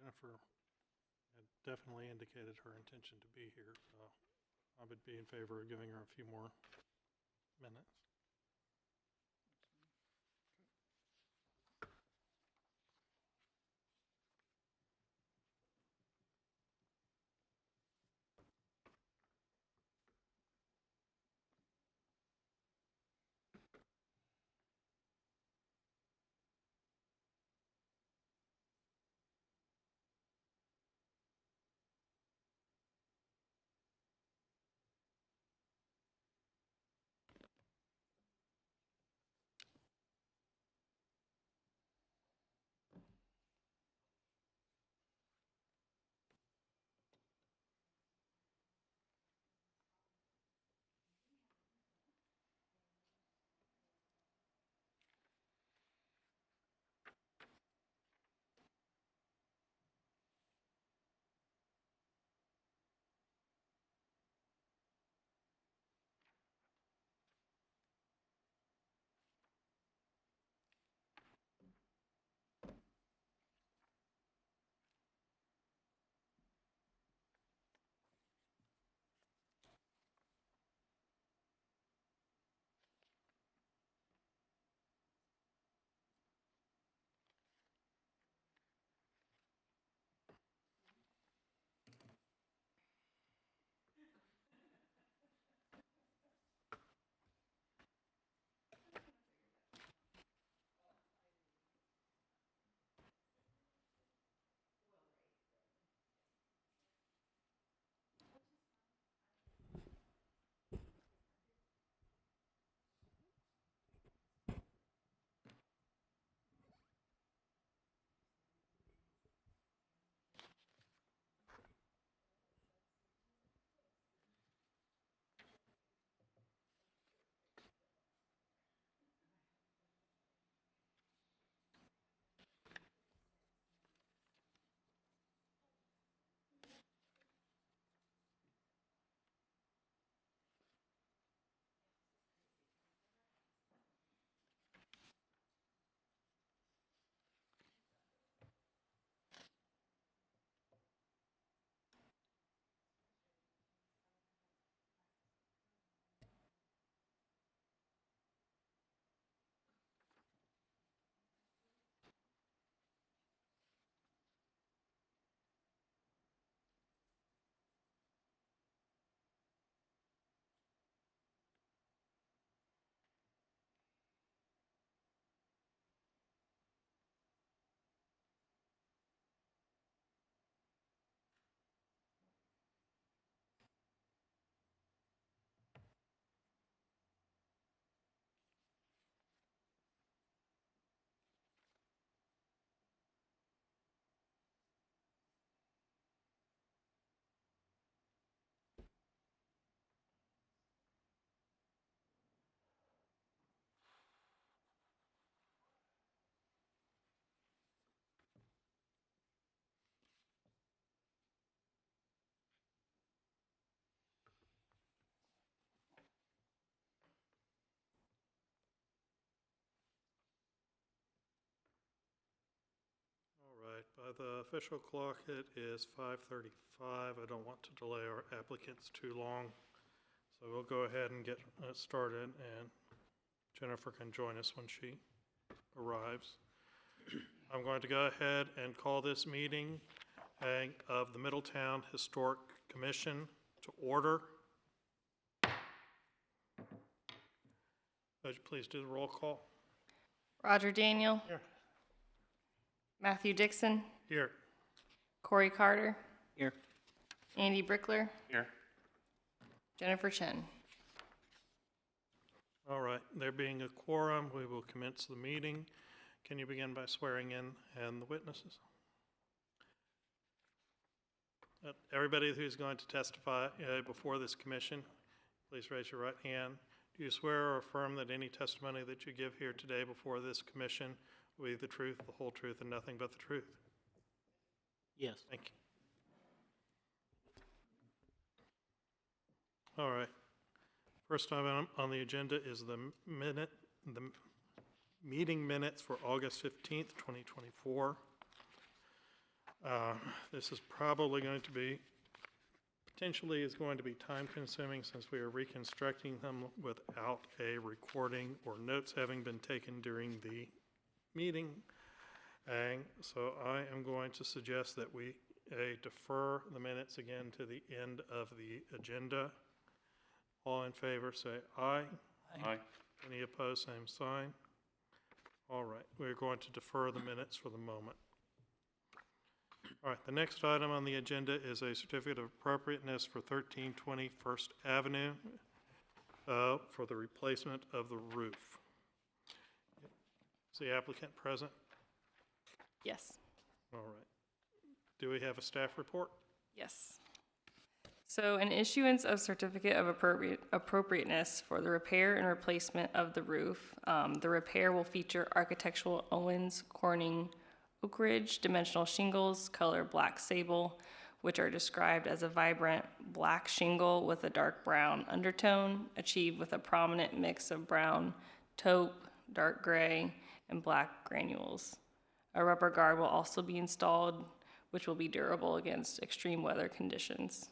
Jennifer had definitely indicated her intention to be here, so I would be in favor of giving her a few more minutes. All right, by the official clock, it is 5:35. I don't want to delay our applicants too long, so we'll go ahead and get started, and Jennifer can join us when she arrives. I'm going to go ahead and call this meeting of the Middletown Historic Commission to order. Would you please do the roll call? Roger Daniel. Here. Matthew Dixon. Here. Corey Carter. Here. Andy Brickler. Here. Jennifer Chen. All right, there being a quorum, we will commence the meeting. Can you begin by swearing in and the witnesses? Everybody who's going to testify before this commission, please raise your right hand. Do you swear or affirm that any testimony that you give here today before this commission will be the truth, the whole truth, and nothing but the truth? Yes. Thank you. All right. First item on the agenda is the meeting minutes for August 15th, 2024. This is probably going to be, potentially is going to be time-consuming since we are reconstructing them without a recording or notes having been taken during the meeting. And so I am going to suggest that we defer the minutes again to the end of the agenda. All in favor, say aye. Aye. Any opposed, same sign. All right, we're going to defer the minutes for the moment. All right, the next item on the agenda is a certificate of appropriateness for 1320 First Avenue for the replacement of the roof. Is the applicant present? Yes. All right. Do we have a staff report? Yes. So an issuance of certificate of appropriateness for the repair and replacement of the roof. The repair will feature architectural Owens, Corning, Oak Ridge, dimensional shingles, color black sable, which are described as a vibrant black shingle with a dark brown undertone, achieved with a prominent mix of brown, taupe, dark gray, and black granules. A rubber guard will also be installed, which will be durable against extreme weather conditions.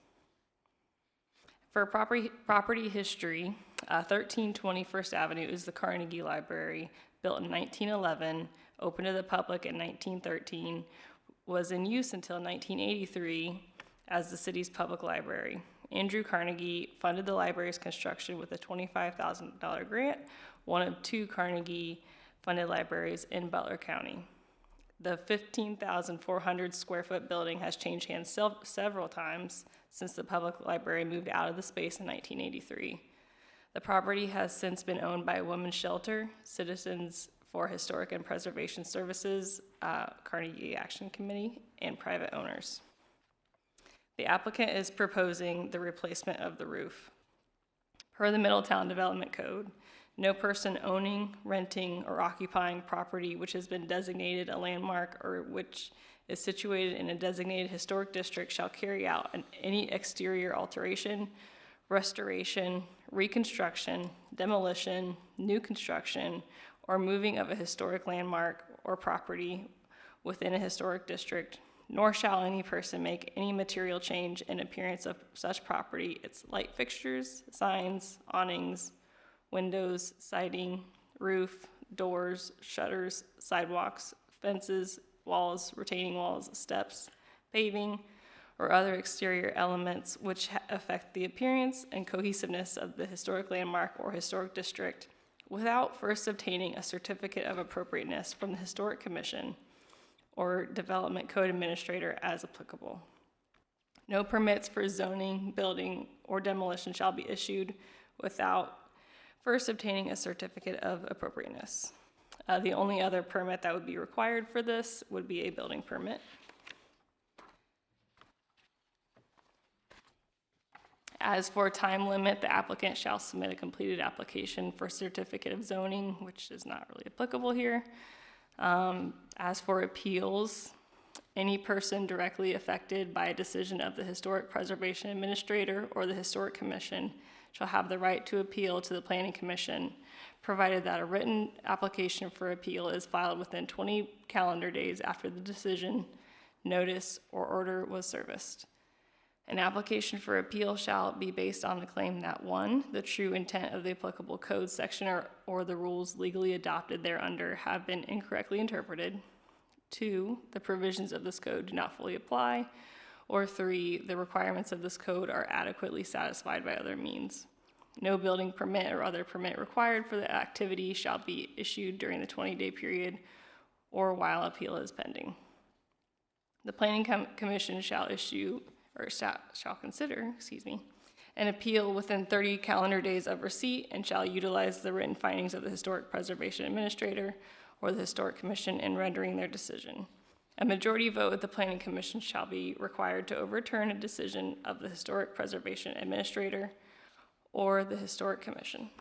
For property history, 1320 First Avenue is the Carnegie Library, built in 1911, opened to the public in 1913, was in use until 1983 as the city's public library. Andrew Carnegie funded the library's construction with a $25,000 grant, one of two Carnegie-funded libraries in Butler County. The 15,400 square foot building has changed hands several times since the public library moved out of the space in 1983. The property has since been owned by Women's Shelter, Citizens for Historic and Preservation Services, Carnegie Action Committee, and private owners. The applicant is proposing the replacement of the roof. Per the Middletown Development Code, no person owning, renting, or occupying property which has been designated a landmark or which is situated in a designated historic district shall carry out any exterior alteration, restoration, reconstruction, demolition, new construction, or moving of a historic landmark or property within a historic district, nor shall any person make any material change in appearance of such property, its light fixtures, signs, awnings, windows, siding, roof, doors, shutters, sidewalks, fences, walls, retaining walls, steps, paving, or other exterior elements which affect the appearance and cohesiveness of the historic landmark or historic district without first obtaining a certificate of appropriateness from the Historic Commission or Development Code Administrator as applicable. No permits for zoning, building, or demolition shall be issued without first obtaining a certificate of appropriateness. The only other permit that would be required for this would be a building permit. As for time limit, the applicant shall submit a completed application for certificate of zoning, which is not really applicable here. As for appeals, any person directly affected by a decision of the Historic Preservation Administrator or the Historic Commission shall have the right to appeal to the Planning Commission, provided that a written application for appeal is filed within 20 calendar days after the decision, notice, or order was serviced. An application for appeal shall be based on the claim that 1, the true intent of the applicable code section or the rules legally adopted thereunder have been incorrectly interpreted, 2, the provisions of this code do not fully apply, or 3, the requirements of this code are adequately satisfied by other means. No building permit or other permit required for the activity shall be issued during the 20-day period or while appeal is pending. The Planning Commission shall consider an appeal within 30 calendar days of receipt and shall utilize the written findings of the Historic Preservation Administrator or the Historic Commission in rendering their decision. A majority vote at the Planning Commission shall be required to overturn a decision of the Historic Preservation Administrator or the Historic Commission.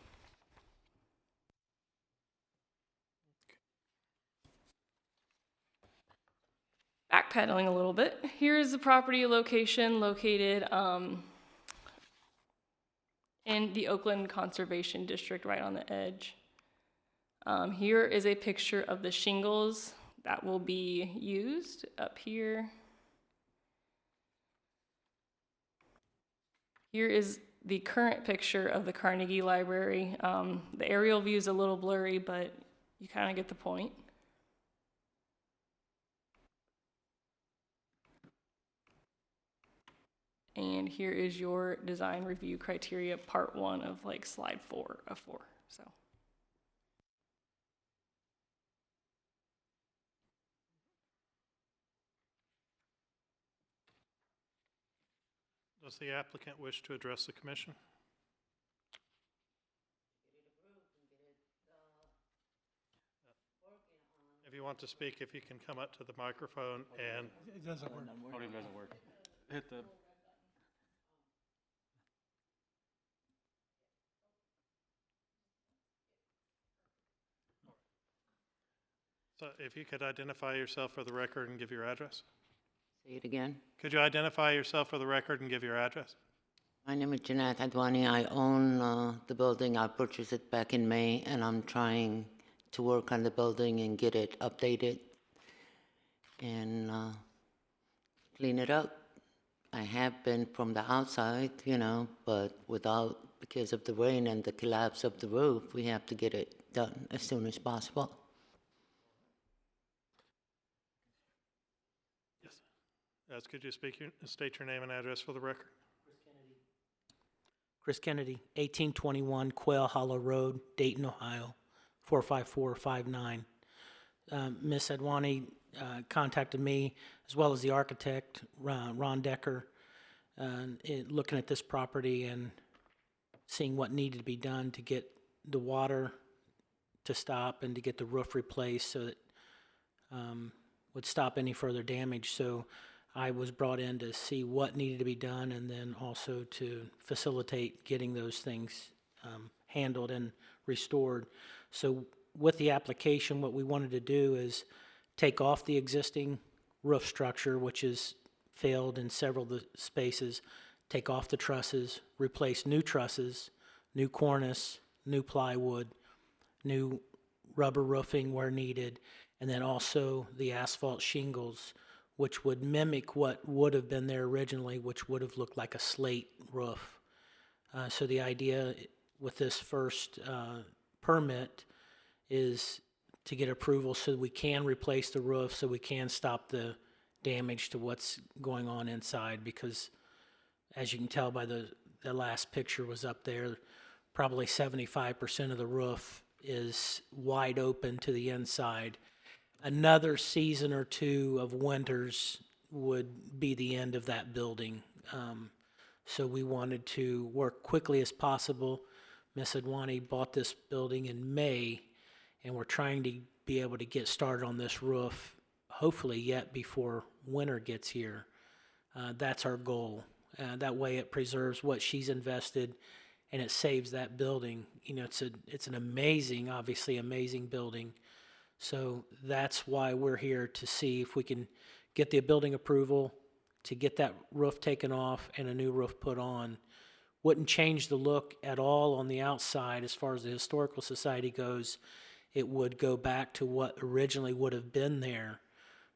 Backpedaling a little bit, here is the property location located in the Oakland Conservation District, right on the edge. Here is a picture of the shingles that will be used up here Here is the current picture of the Carnegie Library. The aerial view is a little blurry, but you kind of get the point. And here is your design review criteria, part 1 of like slide 4 of 4. So. Does the applicant wish to address the commission? If you want to speak, if you can come up to the microphone and It doesn't work. Podium doesn't work. Hit the. so if you could identify yourself for the record and give your address. Say it again. Could you identify yourself for the record and give your address? My name is Jeanette Adwani. I own the building. I purchased it back in May, and I'm trying to work on the building and get it updated and clean it up. I have been from the outside, but because of the rain and the collapse of the roof, we have to get it done as soon as possible. Yes. Could you state your name and address for the record? Chris Kennedy, 1821 Quail Hollow Road, Dayton, Ohio, 45459. Ms. Adwani contacted me, as well as the architect, Ron Decker, looking at this property and seeing what needed to be done to get the water to stop and to get the roof replaced so that would stop any further damage. So I was brought in to see what needed to be done and then also to facilitate getting those things handled and restored. So with the application, what we wanted to do is take off the existing roof structure, which has failed in several of the spaces, take off the trusses, replace new trusses, new cornice, new plywood, new rubber roofing where needed, and then also the asphalt shingles, which would mimic what would have been there originally, which would have looked like a slate roof. So the idea with this first permit is to get approval so that we can replace the roof, so we can stop the damage to what's going on inside, because as you can tell by the last picture was up there, probably 75% of the roof is wide open to the inside. Another season or two of winters would be the end of that building. So we wanted to work quickly as possible. Ms. Adwani bought this building in May, and we're trying to be able to get started on this roof, hopefully yet before winter gets here. That's our goal. That way it preserves what she's invested, and it saves that building. It's an amazing, obviously amazing building. So that's why we're here, to see if we can get the building approval to get that roof taken off and a new roof put on. Wouldn't change the look at all on the outside as far as the Historical Society goes. It would go back to what originally would have been there.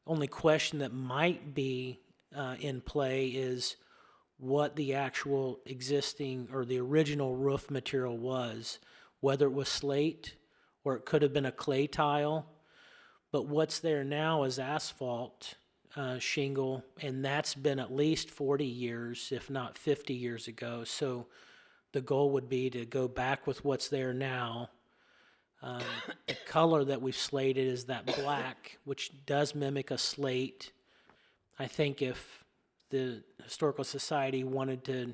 Only question that might be in play is what the actual existing or the original roof material was, whether it was slate or it could have been a clay tile. But what's there now is asphalt shingle, and that's been at least 40 years, if not 50 years ago. So the goal would be to go back with what's there now. The color that we've slated is that black, which does mimic a slate. I think if the Historical Society wanted to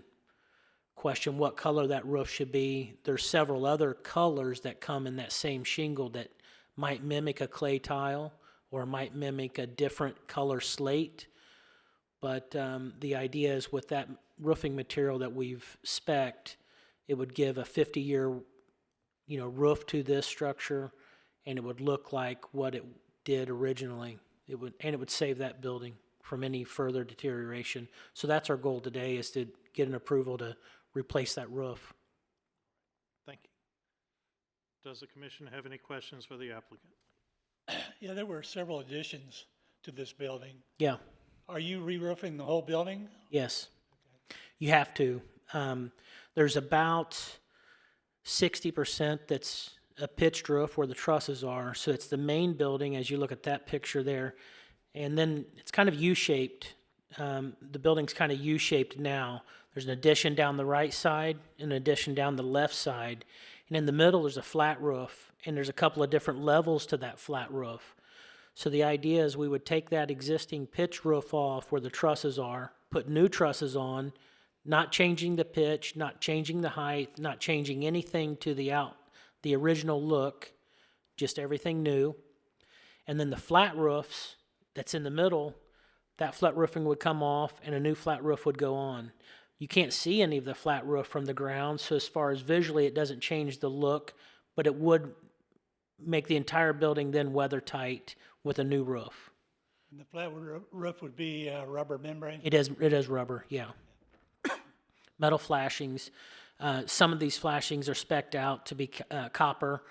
question what color that roof should be, there's several other colors that come in that same shingle that might mimic a clay tile or might mimic a different color slate. But the idea is with that roofing material that we've spec'd, it would give a 50-year roof to this structure, and it would look like what it did originally. It would save that building from any further deterioration. So that's our goal today, is to get an approval to replace that roof. Thank you. Does the commission have any questions for the applicant? Yeah, there were several additions to this building. Yeah, Are you re-roofing the whole building? yes. You have to. There's about 60% that's a pitched roof where the trusses are. So it's the main building as you look at that picture there. And then it's kind of U-shaped. The building's kind of U-shaped now. There's an addition down the right side and an addition down the left side. And in the middle, there's a flat roof. And there's a couple of different levels to that flat roof. So the idea is we would take that existing pitch roof off where the trusses are, put new trusses on, not changing the pitch, not changing the height, not changing anything to the original look, just everything new. And then the flat roofs that's in the middle, that flat roofing would come off and a new flat roof would go on. You can't see any of the flat roof from the ground, so as far as visually it doesn't change the look, but it would make the entire building then weather tight with a new roof. And the flat roof would be rubber membrane? It is rubber, yeah. Metal flashings. Some of these flashings are spec'd out to be copper.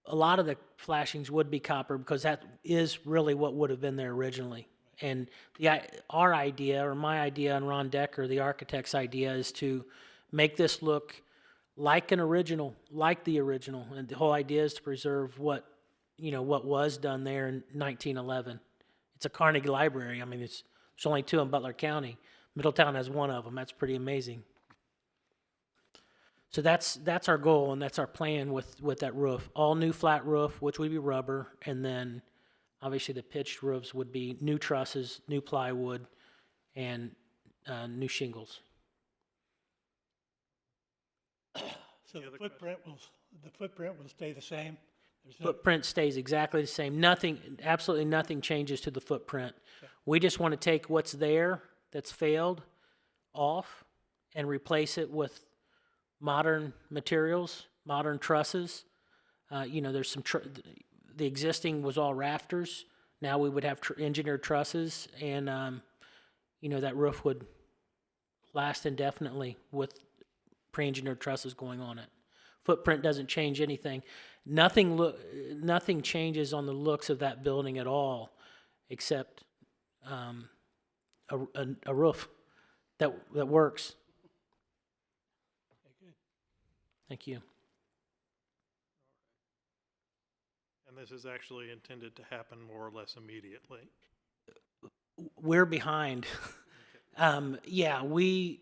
A lot of the flashings would be copper because that is really what would have been there originally. And our idea, or my idea, and Ron Decker, the architect's idea, is to make this look like an original, like the original. And the whole idea is to preserve what was done there in 1911. It's a Carnegie Library. I mean, there's only two in Butler County. Middletown has one of them. That's pretty amazing. So that's our goal, and that's our plan with that roof. All new flat roof, which would be rubber, and then obviously the pitched roofs would be new trusses, new plywood, and new shingles. So the footprint will stay the same? There's no, Footprint stays exactly the same. Absolutely nothing changes to the footprint. We just want to take what's there that's failed off and replace it with modern materials, modern trusses. There's some, the existing was all rafters. Now we would have engineered trusses, and, that roof would last indefinitely with pre-engineered trusses going on it. Footprint doesn't change anything. Nothing changes on the looks of that building at all, except a roof that works. okay, good. Thank you. And this is actually intended to happen more or less immediately. We're behind. We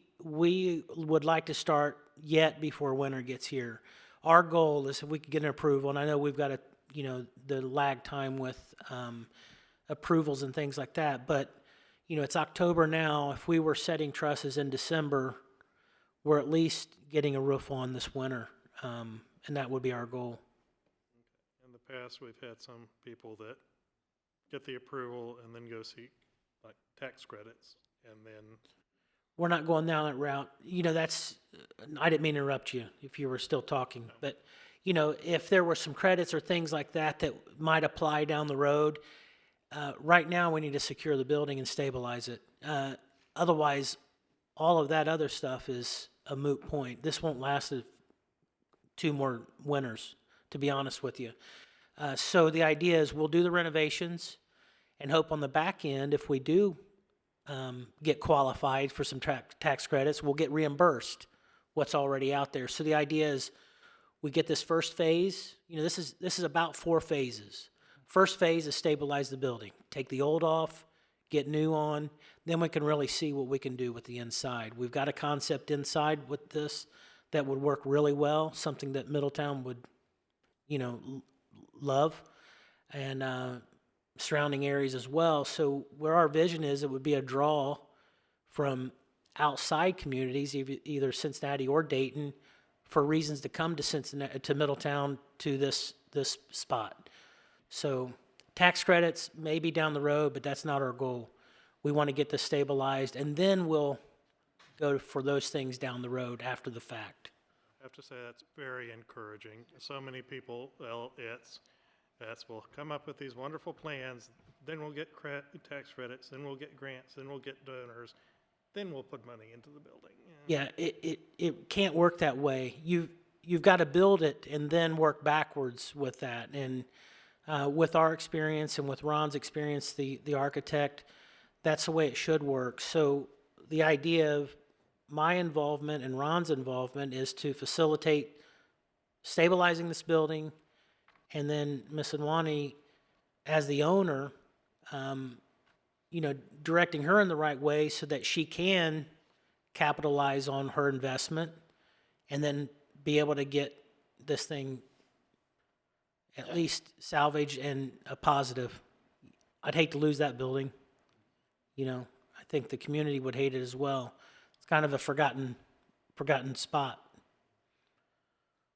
would like to start yet before winter gets here. Our goal is if we could get an approval, and I know we've got the lag time with approvals and things like that, but, it's October now. If we were setting trusses in December, we're at least getting a roof on this winter, and that would be our goal. In the past, we've had some people that get the approval and then go seek like tax credits, and then We're not going down that route. I didn't mean to interrupt you if you were still talking, but, if there were some credits or things like that that might apply down the road, right now we need to secure the building and stabilize it. Otherwise, all of that other stuff is a moot point. This won't last 2 more winters, to be honest with you. So the idea is we'll do the renovations and hope on the back end, if we do get qualified for some tax credits, we'll get reimbursed what's already out there. So the idea is we get this first phase. This is about 4 phases. First phase is stabilize the building, take the old off, get new on, then we can really see what we can do with the inside. We've got a concept inside with this that would work really well, something that Middletown would, love, and surrounding areas as well. So where our vision is, it would be a draw from outside communities, either Cincinnati or Dayton, for reasons to come to Cincinnati, to Middletown, to this spot. So tax credits may be down the road, but that's not our goal. We want to get this stabilized, and then we'll go for those things down the road after the fact. I have to say that's very encouraging. So many people, we'll come up with these wonderful plans, then we'll get tax credits, then we'll get grants, then we'll get donors, then we'll put money into the building. Yeah, it can't work that way. You've got to build it and then work backwards with that. And with our experience and with Ron's experience, the architect, that's the way it should work. So the idea of my involvement and Ron's involvement is to facilitate stabilizing this building, and then Ms. Adwani, as the owner, directing her in the right way so that she can capitalize on her investment and then be able to get this thing at least salvaged and a positive. I'd hate to lose that building. I think the community would hate it as well. It's kind of a forgotten spot.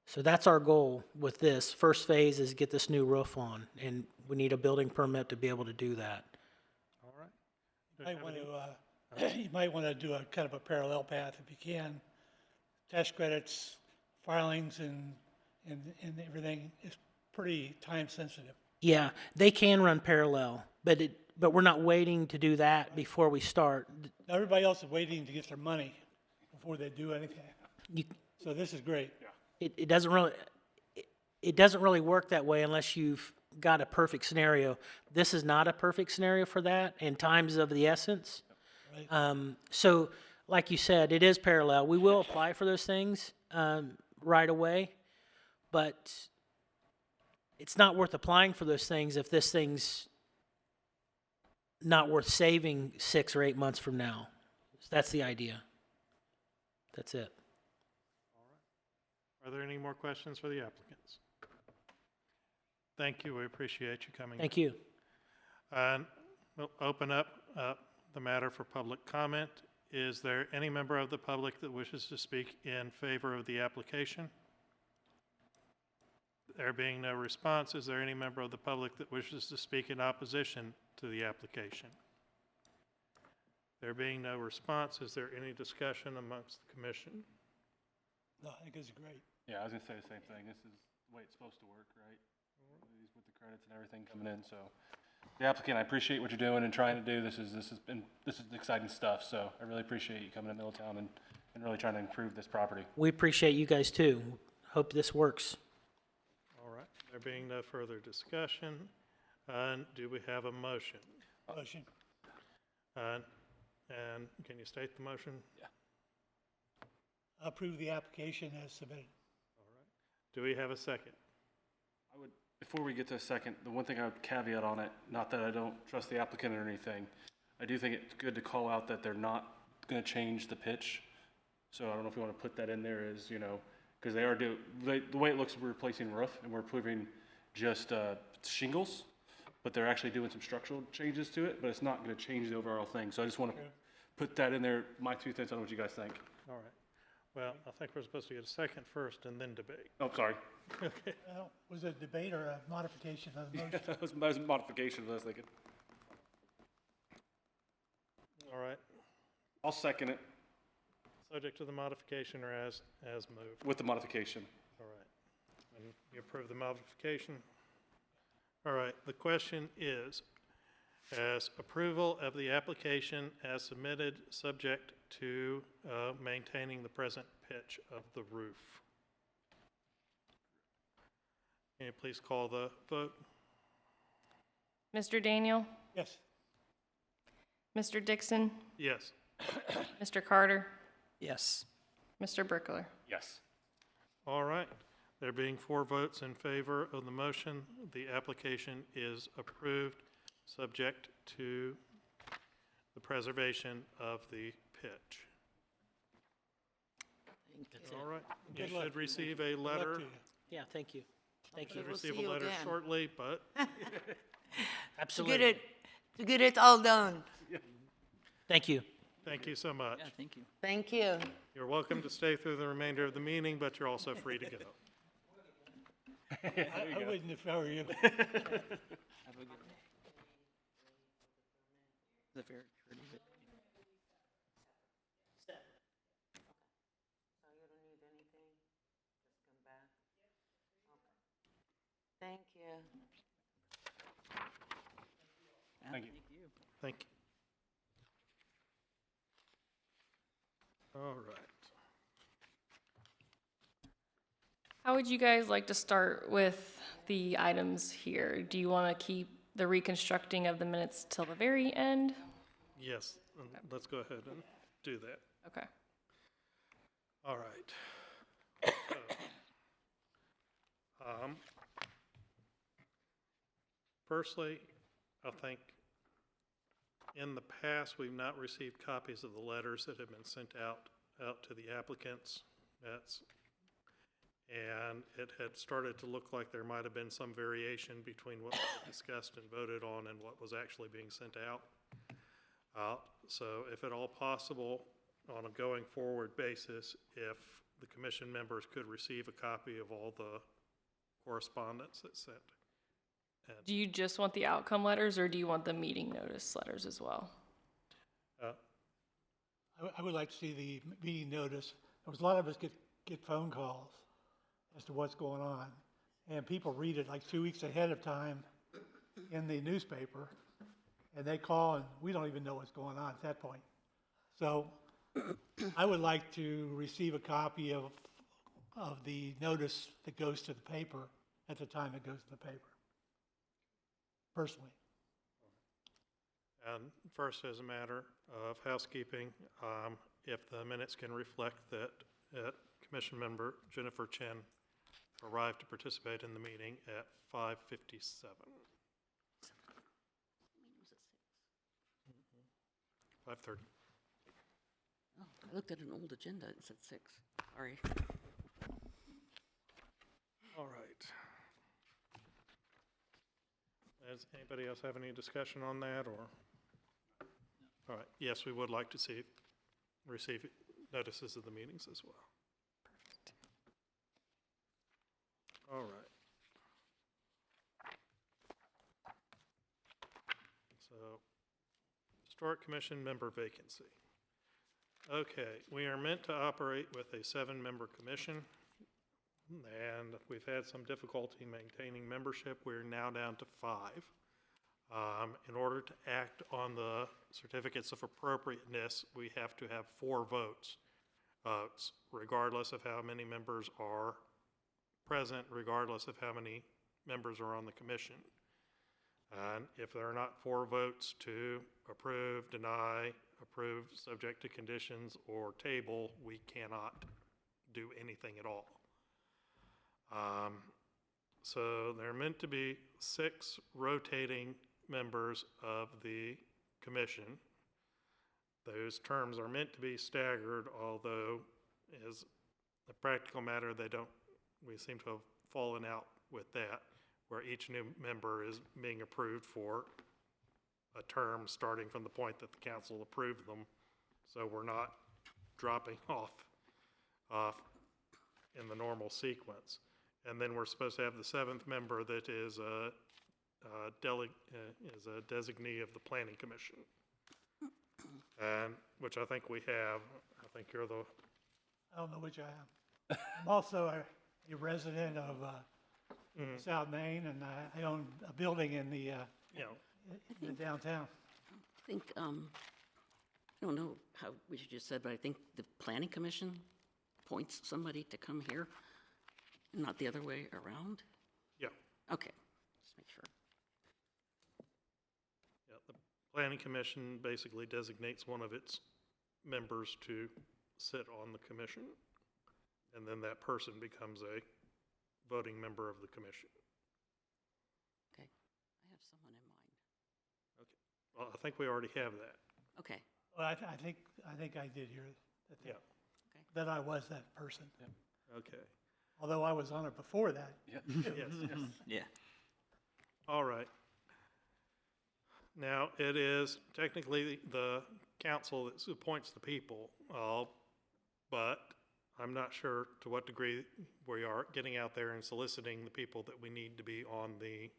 So that's our goal with this. First phase is get this new roof on, and we need a building permit to be able to do that. All right. You might want to do a kind of a parallel path if you can. Tax credits, filings, and everything is pretty time sensitive. Yeah, they can run parallel, but we're not waiting to do that before we start. Everybody else is waiting to get their money before they do anything. So this is great. It doesn't really work that way unless you've got a perfect scenario. This is not a perfect scenario for that, and time's of the essence. Right. So, like you said, it is parallel. We will apply for those things right away, but it's not worth applying for those things if this thing's not worth saving 6 or 8 months from now. That's the idea. That's it. Are there any more questions for the applicants? Thank you. We appreciate you coming. Thank you. And we'll open up the matter for public comment. Is there any member of the public that wishes to speak in favor of the application? There being no response, is there any member of the public that wishes to speak in opposition to the application? There being no response, is there any discussion amongst the commission? No, I think it's great. Yeah, I was gonna say the same thing. This is the way it's supposed to work, right? With the credits and everything coming in, so. The applicant, I appreciate what you're doing and trying to do. This is exciting stuff, so I really appreciate you coming to Middletown and really trying to improve this property. We appreciate you guys too. Hope this works. All right, there being no further discussion, do we have a motion? Motion. And can you state the motion? Approve the application as submitted. Do we have a second? I would, before we get to a second, the one thing I would caveat on it, not that I don't trust the applicant or anything, I do think it's good to call out that they're not gonna change the pitch. So I don't know if you wanna put that in there as, because they are the way it looks, we're replacing roof and we're approving just shingles, but they're actually doing some structural changes to it, but it's not gonna change the overall thing. So I just wanna put that in there, my 2 cents, I don't know what you guys think. All right. Well, I think we're supposed to get a second first and then debate. Oh, sorry. Okay. Well, was it a debate or a modification of the motion? That was a modification, I was thinking. All right. I'll second it Subject to the modification or as moved. with the modification. All right. And you approve the modification? All right. The question is, as approval of the application as submitted, subject to maintaining the present pitch of the roof. Can you please call the vote? Mr. Daniel, Yes. Mr. Dixon, Yes. Mr. Carter, Yes. Mr. Brickler. Yes. All right. There being 4 votes in favor of the motion, the application is approved, subject to the preservation of the pitch. That's All it. right. You Good luck. should receive a Good luck letter. to you. Yeah, thank you. Thank you. We'll Receive see a you letter again. shortly, but Absolutely. To get it all done. Thank you. thank you so much. thank you. Thank you. You're welcome to stay through the remainder of the meeting, but you're also free to go. I wouldn't if I were you. Thank you. Thank you. Thank you. All right. How would you guys like to start with the items here? Do you want to keep the reconstructing of the minutes till the very end? Yes, let's go ahead and do that. Okay. All right. So, personally, I think in the past, we've not received copies of the letters that have been sent out to the applicants. And it had started to look like there might have been some variation between what was discussed and voted on and what was actually being sent out. So if at all possible, on a going forward basis, if the commission members could receive a copy of all the correspondence that's sent. Do you just want the outcome letters, or do you want the meeting notice letters as well? I would like to see the meeting notice. There was a lot of us get phone calls as to what's going on, and people read it like 2 weeks ahead of time in the newspaper, and they call, and we don't even know what's going on at that point. So I would like to receive a copy of the notice that goes to the paper at the time it goes to the paper, personally. And first, as a matter of housekeeping, if the minutes can reflect that Commission Member Jennifer Chen arrived to participate in the meeting at 5:57. 5:30. Oh, I looked at an old agenda, it said 6. Sorry. All right. Does anybody else have any discussion on that, or? All right, yes, we would like to receive notices of the meetings as well. Perfect. All right. So, Historic Commission member vacancy. Okay, we are meant to operate with a 7-member commission, and we've had some difficulty maintaining membership. We're now down to 5. In order to act on the certificates of appropriateness, we have to have 4 votes, regardless of how many members are present, regardless of how many members are on the commission. And if there are not 4 votes to approve, deny, approve, subject to conditions, or table, we cannot do anything at all. So there are meant to be 6 rotating members of the commission. Those terms are meant to be staggered, although as a practical matter, we seem to have fallen out with that, where each new member is being approved for a term starting from the point that the council approved them. So we're not dropping off in the normal sequence. And then we're supposed to have the 7th member that is a designee of the Planning Commission, and which I think we have. I think you're the. I don't know which I am. I'm also a resident of South Main, and I own a building in the in the downtown. I think, I don't know how, what you just said, but I think the Planning Commission appoints somebody to come here, not the other way around? Yeah. Okay, just make sure. Yeah, the Planning Commission basically designates one of its members to sit on the commission, and then that person becomes a voting member of the commission. Okay, I have someone in mind. Okay. Well, I think we already have that. Okay, Well, I think I did hear that, Yeah. that I was that person. Okay. Although I was on it before that. Yeah. Yes. yeah. All right. Now, it is technically the council that appoints the people, but I'm not sure to what degree we are getting out there and soliciting the people that we need to be on the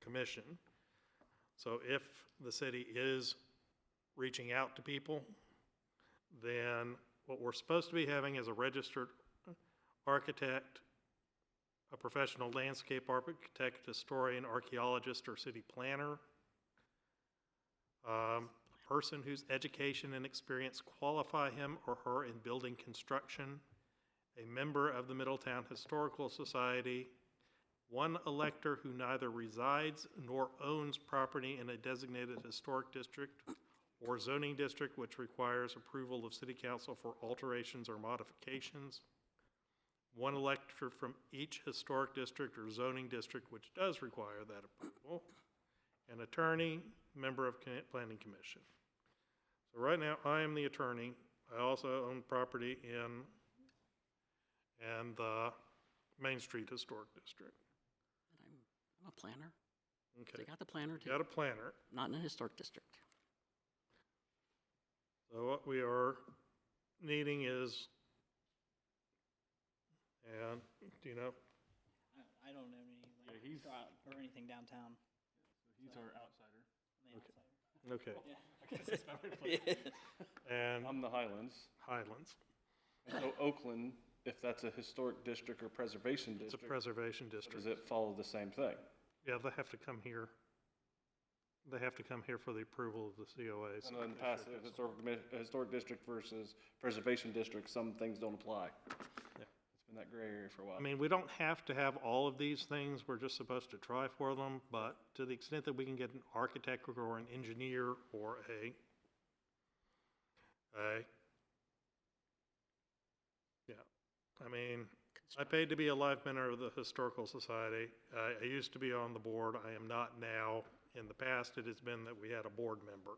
commission. So if the city is reaching out to people, then what we're supposed to be having is a registered architect, a professional landscape architect, historian, archaeologist, or city planner, a person whose education and experience qualify him or her in building construction, a member of the Middletown Historical Society, one elector who neither resides nor owns property in a designated historic district or zoning district which requires approval of city council for alterations or modifications. One elector from each historic district or zoning district which does require that approval. An attorney, member of planning commission. So right now, I am the attorney. I also own property in the Main Street Historic District. And I'm a planner. So Okay, you got the planner too, got a planner. not in a historic district. So what we are needing is, and, do you know, I don't have any, Yeah, like, he's- or anything downtown. He's our outsider. I'm the outsider. okay. And I'm the Highlands. Highlands, And so Oakland, if that's a historic district or preservation it's a district, preservation does district. it follow the same thing? Yeah, they have to come here. They have to come here for the approval of the COAs. And then pass a historic district versus preservation district, some things don't apply. Yeah. It's been that gray area for a while. I mean, we don't have to have all of these things, we're just supposed to try for them, but to the extent that we can get an architect or an engineer or yeah, I mean, I paid to be a live member of the Historical Society. I used to be on the board, I am not now. In the past, it has been that we had a board member,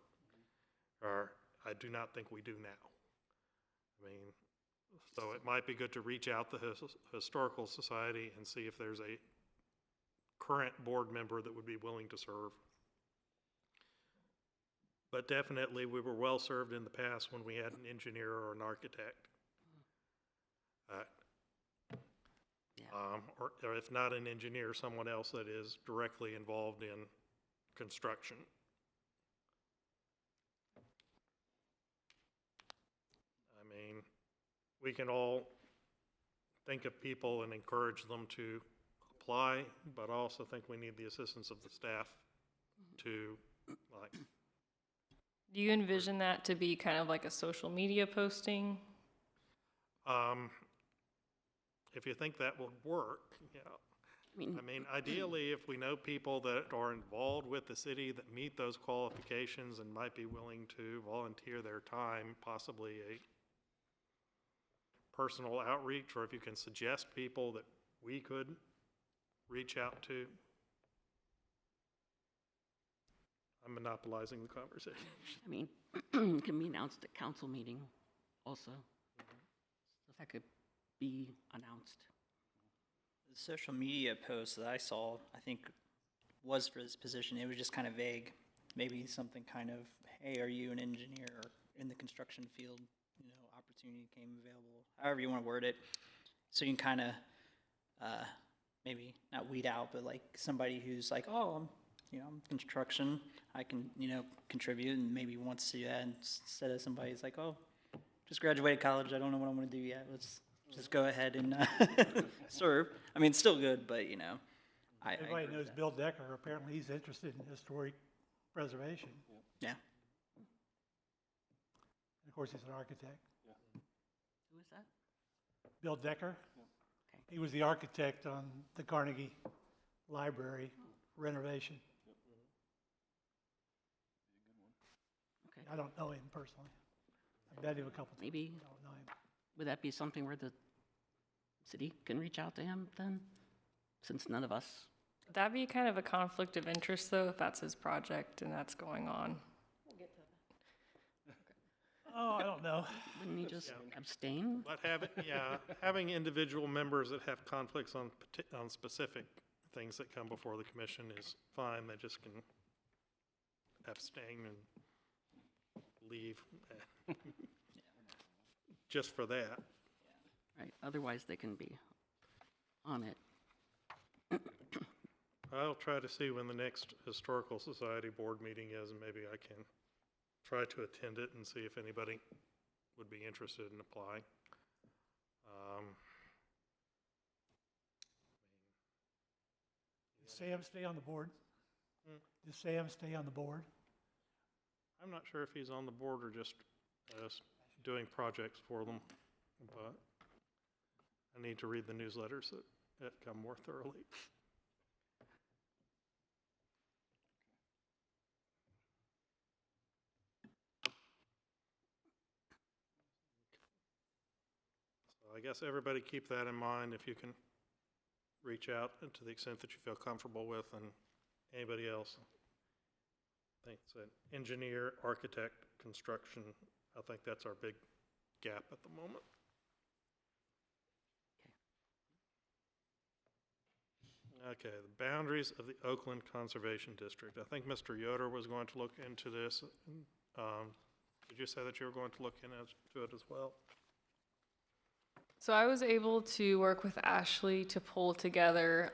or I do not think we do now. I mean, so it might be good to reach out to the Historical Society and see if there's a current board member that would be willing to serve. But definitely, we were well-served in the past when we had an engineer or an architect. Yeah. Or if not an engineer, someone else that is directly involved in construction. I mean, we can all think of people and encourage them to apply, but I also think we need the assistance of the staff to, like, Do you envision that to be kind of like a social media posting? if you think that would work, yeah. I I mean, ideally, if we know people that are involved with the city that meet those qualifications and might be willing to volunteer their time, possibly a personal outreach, or if you can suggest people that we could reach out to. I'm monopolizing the conversation. I mean, can be announced at council meeting also. So that could be announced. The social media post that I saw, I think, was for this position. It was just kind of vague. Maybe something kind of, hey, are you an engineer or in the construction field? You know, opportunity came available. However you want to word it. So you can kind of maybe not weed out, but like somebody who's like, oh, I'm construction. I can, contribute, and maybe wants to do that instead of somebody who's like, oh, just graduated college. I don't know what I'm going to do yet. Let's just go ahead and serve. I mean, it's still good, but I Everybody agree knows with Bill Decker, apparently he's interested in historic preservation. that. Yeah. And of course, he's an architect. Who is that? Bill Decker. Okay. He was the architect on the Carnegie Library renovation. Okay. I don't know him personally. I've met him a couple times. Maybe, I don't know him. would that be something where the city can reach out to him then? Since none of us, Would that be kind of a conflict of interest, though, if that's his project and that's going on? Oh, I don't know. wouldn't he just abstain? But having individual members that have conflicts on specific things that come before the commission is fine. They just can abstain and leave just for that. Right, otherwise they can be on it. I'll try to see when the next Historical Society board meeting is, and maybe I can try to attend it and see if anybody would be interested in applying. Does Sam stay on the board? Hmm. Does Sam stay on the board? I'm not sure if he's on the board or just doing projects for them, but I need to read the newsletters that come more thoroughly. I guess everybody keep that in mind if you can reach out and to the extent that you feel comfortable with, and anybody else. I think it's an engineer, architect, construction. I think that's our big gap at the moment. Okay, the boundaries of the Oakland Conservation District. I think Mr. Yoder was going to look into this. Did you say that you were going to look into it as well? So I was able to work with Ashley to pull together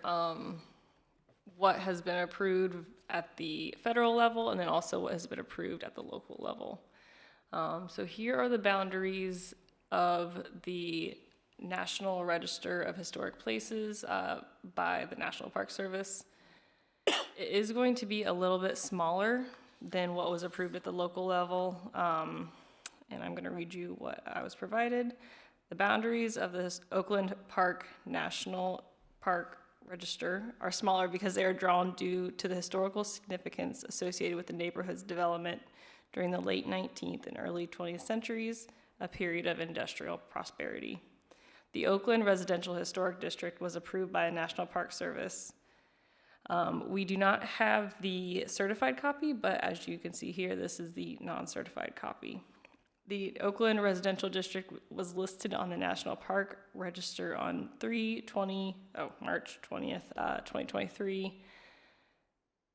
what has been approved at the federal level and then also what has been approved at the local level. So here are the boundaries of the National Register of Historic Places by the National Park Service. It is going to be a little bit smaller than what was approved at the local level, and I'm going to read you what I was provided. The boundaries of the Oakland Park National Park Register are smaller because they are drawn due to the historical significance associated with the neighborhood's development during the late 19th and early 20th centuries, a period of industrial prosperity. The Oakland Residential Historic District was approved by the National Park Service. We do not have the certified copy, but as you can see here, this is the non-certified copy. The Oakland Residential District was listed on the National Park Register on March 20th, 2023.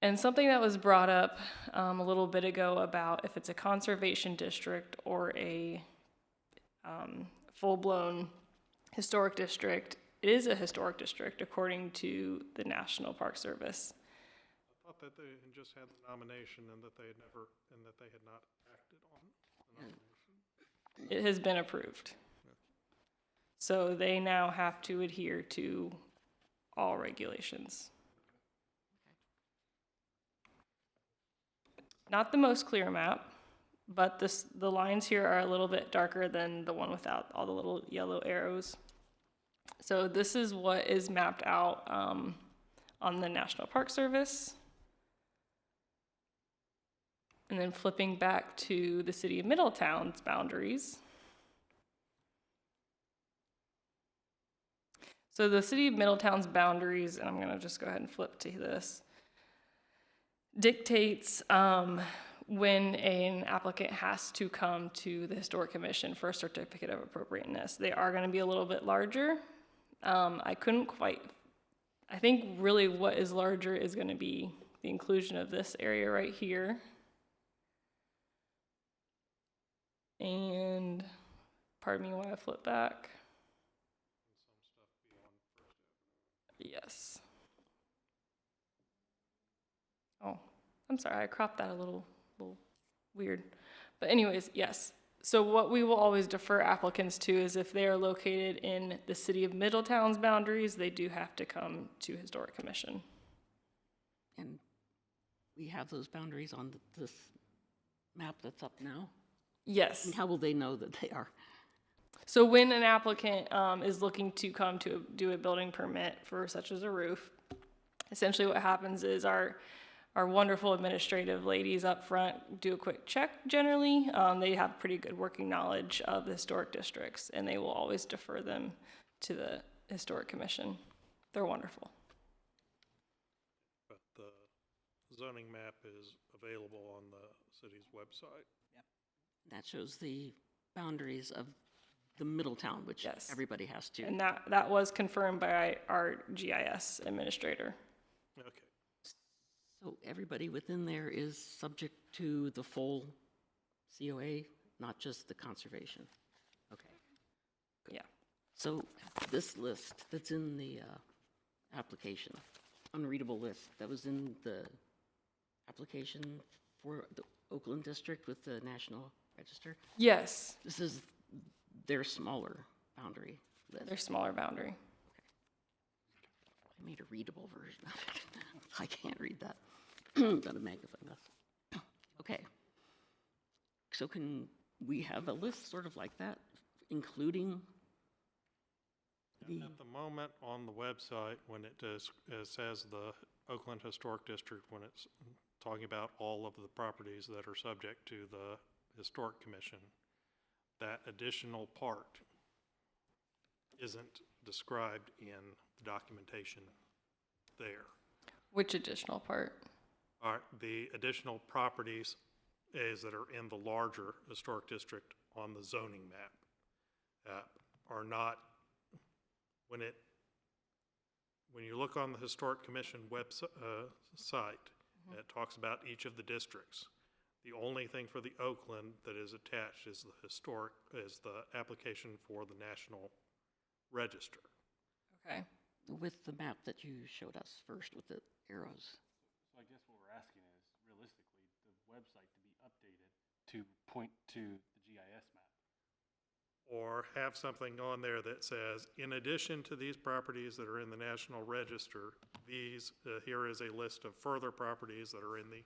And something that was brought up a little bit ago about if it's a conservation district or a full-blown historic district. It is a historic district according to the National Park Service. I thought that they had just had the nomination and that they had not acted on the nomination. It has been approved. So they now have to adhere to all regulations. Not the most clear map, but the lines here are a little bit darker than the one without all the little yellow arrows. So this is what is mapped out on the National Park Service. And then flipping back to the city of Middletown's boundaries. So the city of Middletown's boundaries, and I'm going to just go ahead and flip to this, dictates when an applicant has to come to the Historic Commission for a certificate of appropriateness. They are going to be a little bit larger. I think really what is larger is going to be the inclusion of this area right here. And pardon me while I flip back. Yes. Oh, I'm sorry, I cropped that a little weird. But anyways, yes. So what we will always defer applicants to is if they are located in the city of Middletown's boundaries, they do have to come to Historic Commission. And we have those boundaries on this map that's up now? Yes. And how will they know that they are? So when an applicant is looking to come to do a building permit for such as a roof, essentially what happens is our wonderful administrative ladies up front do a quick check generally. They have pretty good working knowledge of the historic districts, and they will always defer them to the Historic Commission. They're wonderful. But the zoning map is available on the city's website. That shows the boundaries of the Middletown, which Yes. everybody has to. And that was confirmed by our GIS administrator. Okay. So everybody within there is subject to the full COA, not just the conservation? Okay. Yeah. So this list that's in the application, unreadable list, that was in the application for the Oakland District with the National Register, Yes, this is their smaller boundary list. their smaller boundary. I made a readable version of it. I can't read that. Got a magnifying glass. Okay. So can we have a list sort of like that, including the, At the moment on the website, when it says the Oakland Historic District, when it's talking about all of the properties that are subject to the Historic Commission, that additional part isn't described in the documentation there. Which additional part? Are the additional properties that are in the larger historic district on the zoning map are not, when you look on the Historic Commission website, it talks about each of the districts. The only thing for the Oakland that is attached is the application for the National Register. Okay. With the map that you showed us first with the arrows. So I guess what we're asking is, realistically, the website to be updated to point to the GIS map. Or have something on there that says, in addition to these properties that are in the National Register, here is a list of further properties that are in the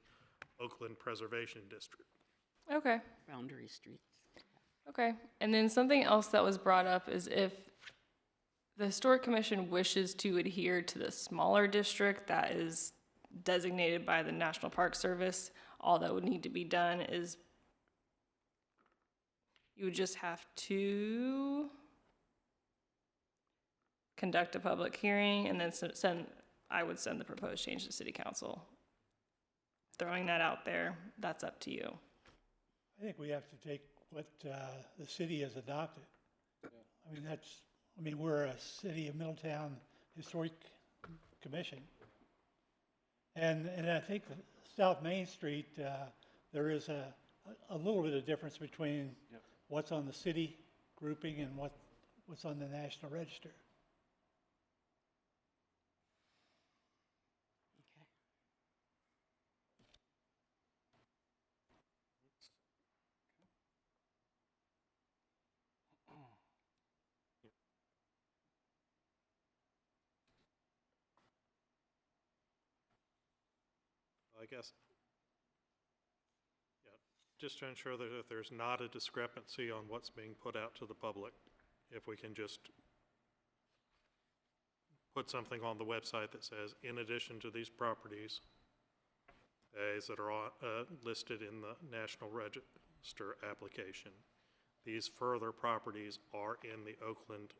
Oakland Preservation District. Okay. Boundary streets. Okay. And then something else that was brought up is if the Historic Commission wishes to adhere to the smaller district that is designated by the National Park Service, all that would need to be done is you would just have to conduct a public hearing and then I would send the proposed change to City Council. Throwing that out there, that's up to you. I think we have to take what the city has adopted. I mean, we're a City of Middletown Historic Commission. And I think that South Main Street, there is a little bit of difference between what's on the city grouping and what's on the National Register. Okay. I guess, just to ensure that if there's not a discrepancy on what's being put out to the public, if we can just put something on the website that says, in addition to these properties, that are listed in the National Register application, these further properties are in the Oakland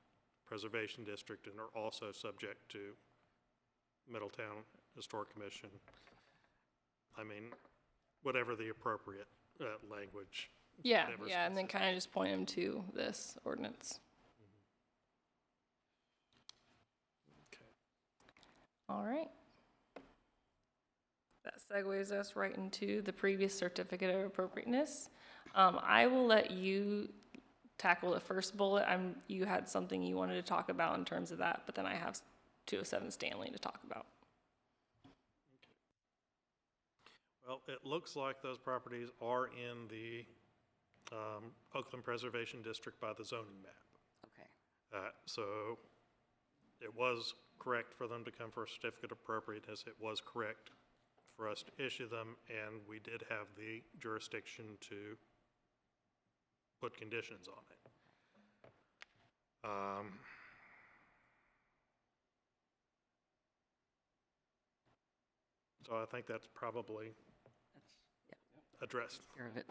Preservation District and are also subject to Middletown Historic Commission. I mean, whatever the appropriate language. Yeah, whatever's and then considered. kind of just point them to this ordinance. Okay. All right. That segues us right into the previous certificate of appropriateness. I will let you tackle the first bullet. You had something you wanted to talk about in terms of that, but then I have 207 Stanley to talk about. Well, it looks like those properties are in the Oakland Preservation District by the zoning map. Okay. So it was correct for them to come for a certificate of appropriateness. It was correct for us to issue them, and we did have the jurisdiction to put conditions on it. So I think that's probably addressed. Care of it.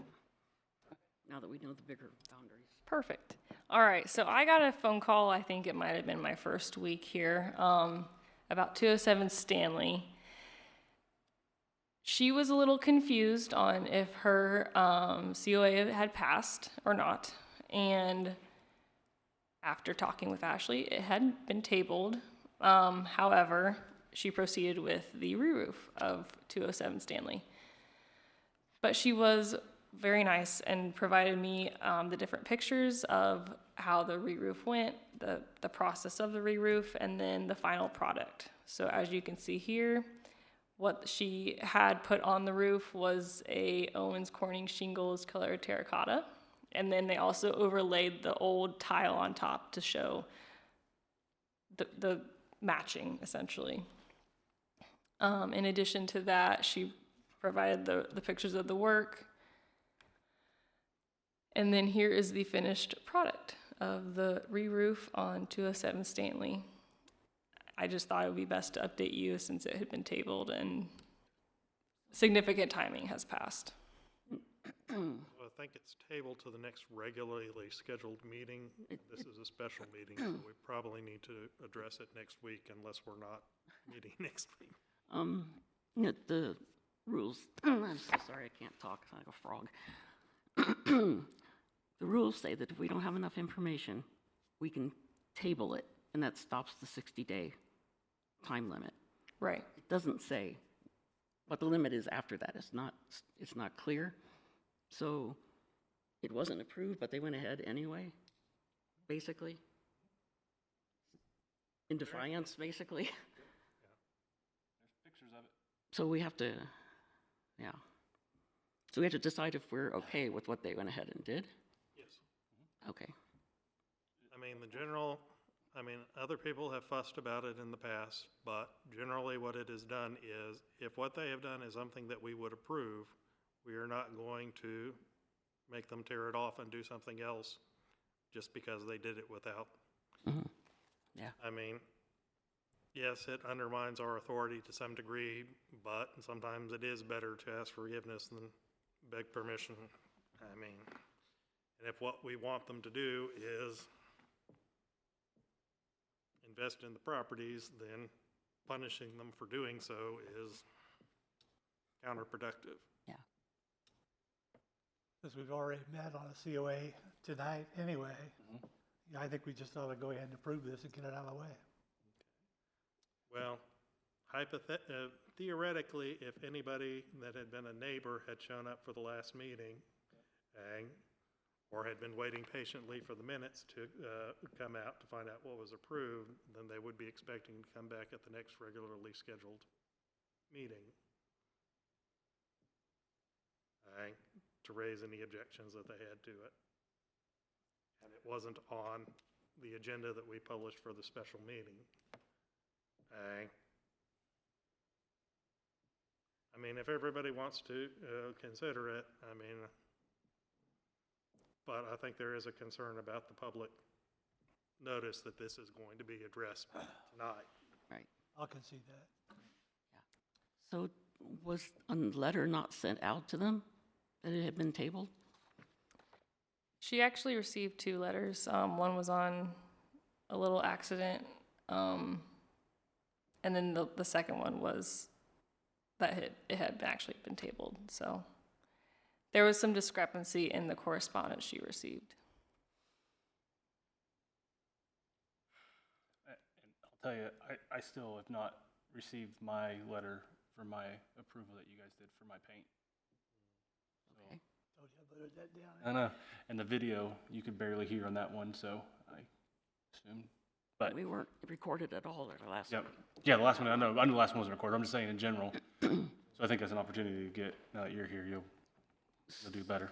Now that we know the bigger boundaries. Perfect. All right, so I got a phone call, I think it might have been my first week here, about 207 Stanley. She was a little confused on if her COA had passed or not, and after talking with Ashley, it had been tabled. However, she proceeded with the re-roof of 207 Stanley. But she was very nice and provided me the different pictures of how the re-roof went, the process of the re-roof, and then the final product. So as you can see here, what she had put on the roof was a Owens Corning shingles color terracotta. And then they also overlaid the old tile on top to show the matching, essentially. In addition to that, she provided the pictures of the work. And then here is the finished product of the re-roof on 207 Stanley. I just thought it would be best to update you since it had been tabled and significant timing has passed. With think it's tabled to the next regularly scheduled meeting. This is a special meeting, so we probably need to address it next week unless we're not meeting next week. The rules, I'm so sorry, I can't talk, I'm like a frog. The rules say that if we don't have enough information, we can table it, and that stops the 60-day time limit. Right. It doesn't say what the limit is after that. It's not clear. So it wasn't approved, but they went ahead anyway, basically. In defiance, basically. There's pictures of it. So we have to, yeah. So we have to decide if we're okay with what they went ahead and did? Yes. Okay. I mean, other people have fussed about it in the past, but generally what it has done is, if what they have done is something that we would approve, we are not going to make them tear it off and do something else just because they did it without. Yeah. I mean, yes, it undermines our authority to some degree, but sometimes it is better to ask forgiveness than beg permission. I mean, and if what we want them to do is invest in the properties, then punishing them for doing so is counterproductive. Yeah. Since we've already met on a COA tonight anyway, I think we just ought to go ahead and approve this and get it out of the way. Well, theoretically, if anybody that had been a neighbor had shown up for the last meeting, or had been waiting patiently for the minutes to come out to find out what was approved, then they would be expecting to come back at the next regularly scheduled meeting to raise any objections that they had to it. And it wasn't on the agenda that we published for the special meeting. I mean, if everybody wants to consider it, but I think there is a concern about the public notice that this is going to be addressed tonight. Right. I'll concede that. So was a letter not sent out to them that it had been tabled? She actually received 2 letters. One was on a little accident, and then the second one was that it had actually been tabled. So there was some discrepancy in the correspondence she received. And I'll tell you, I still have not received my letter for my approval that you guys did for my paint. So, Okay. Oh, yeah, load that down. I know, and the video, you could barely hear on that one, so I assumed. But, We weren't recorded at all at the last yep. one. Yeah, the last one, I know the last one wasn't recorded. I'm just saying in general. So I think that's an opportunity to get, now that you're here, you'll do better.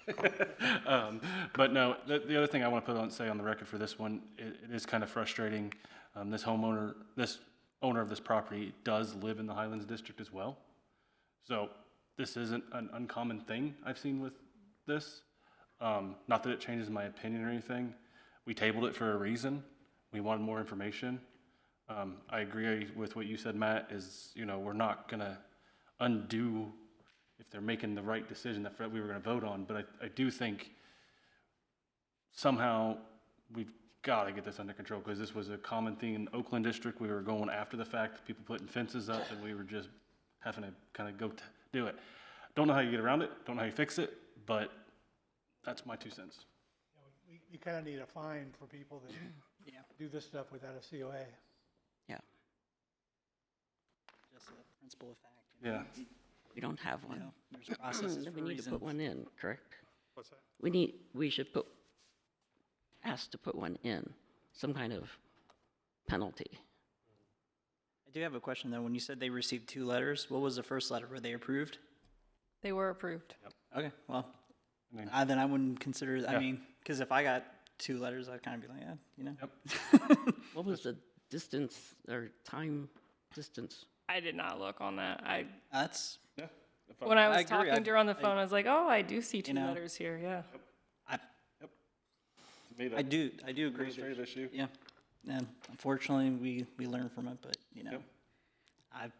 But no, the other thing I want to say on the record for this one, it is kind of frustrating. This owner of this property does live in the Highlands District as well. So this isn't an uncommon thing I've seen with this. Not that it changes my opinion or anything. We tabled it for a reason. We wanted more information. I agree with what you said, Matt, is, we're not going to undo if they're making the right decision that we were going to vote on. But I do think somehow we've got to get this under control, because this was a common thing in Oakland District. We were going after the fact, people putting fences up, and we were just having to kind of go do it. Don't know how you get around it, don't know how you fix it, but that's my 2 cents. We kind of need a fine for people that do this stuff without a COA. Yeah. Just a principle of fact. Yeah. We don't have You one. know, there's processes Then for we need to reasons. put one in, correct? What's that? We should ask to put one in, some kind of penalty. I do have a question though. When you said they received 2 letters, what was the first letter? Were they approved? They were approved. Okay, well, I mean- then I wouldn't consider, Yeah. because if I got 2 letters, I'd kind of be like, Yep. What was the distance or time distance? I did not look on that. That's, Yeah. When I I was agree. talking to her on the phone, I was like, oh, I do see 2 know. letters here, yeah. To me, I do agree. administrative that- issue. Yeah, and unfortunately, we learn from it, but, Yep. I,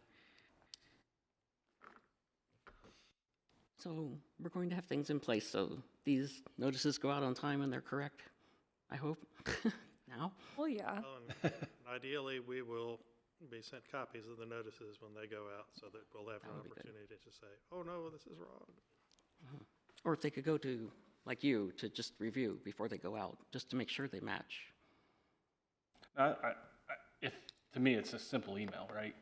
So we're going to have things in place, so these notices go out on time and they're correct, I hope, now? Well, yeah. And ideally, we will be sent copies of the notices when they go out, so that we'll have an That would be good. opportunity to say, oh, no, this is wrong. Or if they could go to, like you, to just review before they go out, just to make sure they match. If, to me, it's a simple email, right?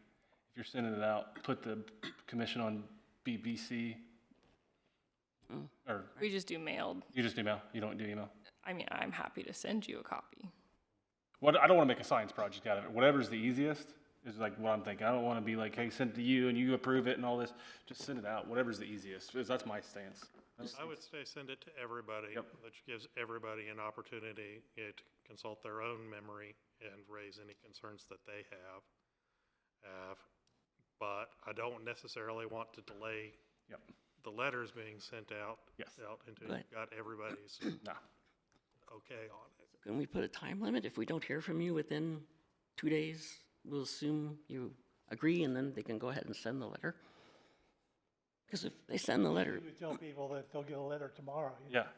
If you're sending it out, put the commission on BBC, or We just do mailed. you just email, you don't do email? I mean, I'm happy to send you a copy. What, I don't want to make a science project out of it. Whatever's the easiest is like what I'm thinking. I don't want to be like, hey, send it to you and you approve it and all this. Just send it out. Whatever's the easiest. 'Cause that's my stance. I would say send it to everybody, Yep. which gives everybody an opportunity to consult their own memory and raise any concerns that they have. But I don't necessarily want to delay Yep. the letters being sent out. Yes. Out until Right. you've got everybody's No. okay on it. Can we put a time limit? If we don't hear from you within 2 days, we'll assume you agree, and then they can go ahead and send the letter? Because if they send the letter, We would tell people that they'll get a letter tomorrow. Yeah.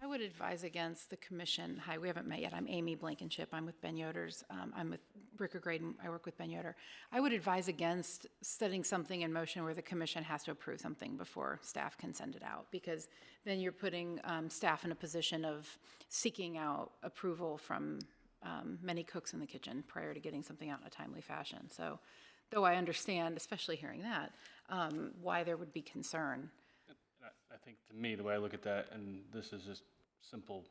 I would advise against the commission. Hi, we haven't met yet. I'm Amy Blankenship. I'm with Ben Yoder's. I'm with Bricker Graydon. I work with Ben Yoder. I would advise against setting something in motion where the commission has to approve something before staff can send it out, because then you're putting staff in a position of seeking out approval from many cooks in the kitchen prior to getting something out in a timely fashion. So, though I understand, especially hearing that, why there would be concern. I think to me, the way I look at that, and this is just simple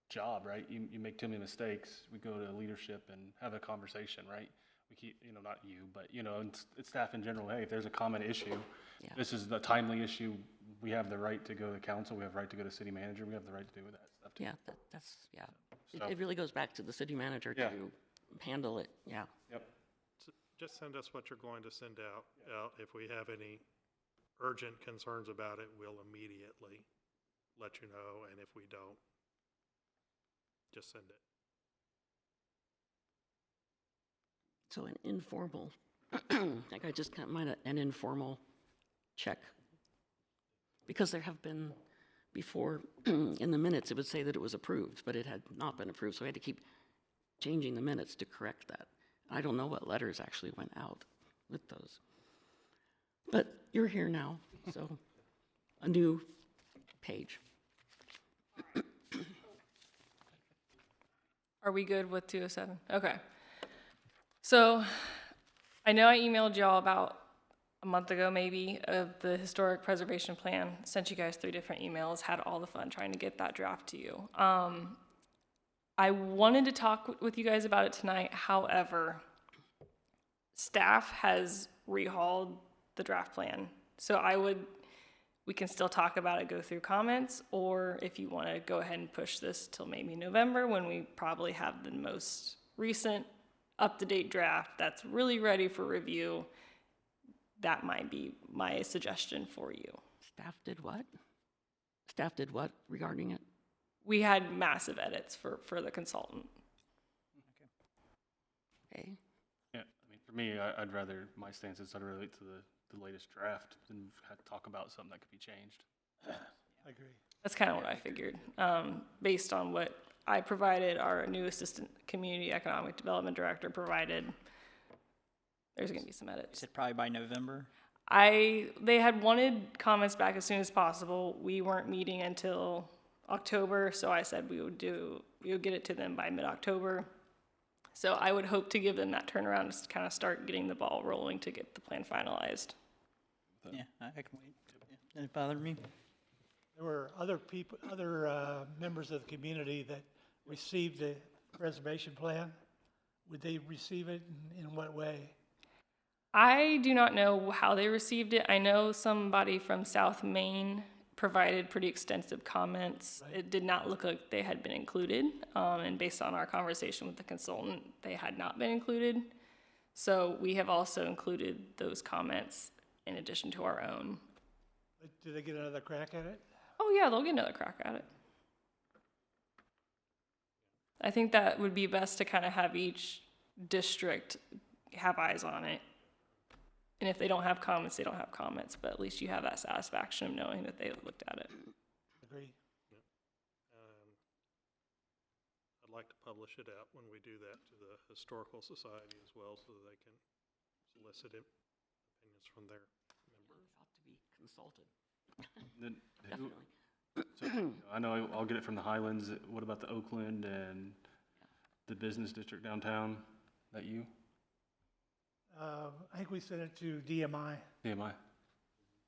job, right? You make too many mistakes. We go to leadership and have a conversation, right? We keep, not you, but, and it's staff in general. Hey, if there's a common issue, Yeah. this is the timely issue. We have the right to go to council. We have the right to go to city manager. We have the right to do with that stuff too. yeah, that's, yeah. So- It really goes back to the city manager Yeah. to handle it, yeah. Yep. Just send us what you're going to send out. If we have any urgent concerns about it, we'll immediately let you know, and if we don't, just send it. So an informal, like I just kind of an informal check. Because there have been, before, in the minutes, it would say that it was approved, but it had not been approved, so we had to keep changing the minutes to correct that. I don't know what letters actually went out with those. But you're here now, so a new page. Are we good with 207? Okay. So I know I emailed y'all about a month ago maybe of the historic preservation plan, sent you guys 3 different emails, had all the fun trying to get that draft to you. I wanted to talk with you guys about it tonight. However, staff has rehauled the draft plan. So we can still talk about it, go through comments, or if you want to go ahead and push this till maybe November when we probably have the most recent up-to-date draft that's really ready for review, that might be my suggestion for you. Staff did what? Staff did what regarding it? We had massive edits for the consultant. Okay. Yeah, for me, I'd rather, my stance is I'd relate to the latest draft than talk about something that could be changed. I agree. That's kind of what I figured. Based on what I provided, our new assistant community economic development director provided, there's going to be some You edits. said probably by November. They had wanted comments back as soon as possible. We weren't meeting until October, so I said we would get it to them by mid-October. So I would hope to give them that turnaround to kind of start getting the ball rolling to get the plan finalized. Yeah, I can wait. Yeah, doesn't bother me. There were other people, other members of the community that received the preservation plan. Would they receive it in what way? I do not know how they received it. I know somebody from South Main provided pretty extensive comments. Right. It did not look like they had been included, and based on our conversation with the consultant, they had not been included. So we have also included those comments in addition to our own. Do they get another crack at it? Oh yeah, they'll get another crack at it. I think that would be best to kind of have each district have eyes on it. And if they don't have comments, they don't have comments, but at least you have that satisfaction of knowing that they looked at it. Agree. I'd like to publish it out when we do that to the Historical Society as well, so that they can solicit opinions from their members. Ought to be consulted, Then who, definitely. so, I know I'll get it from the Highlands. What about the Oakland and the business district downtown? That you? I think we sent it to DMI. DMI?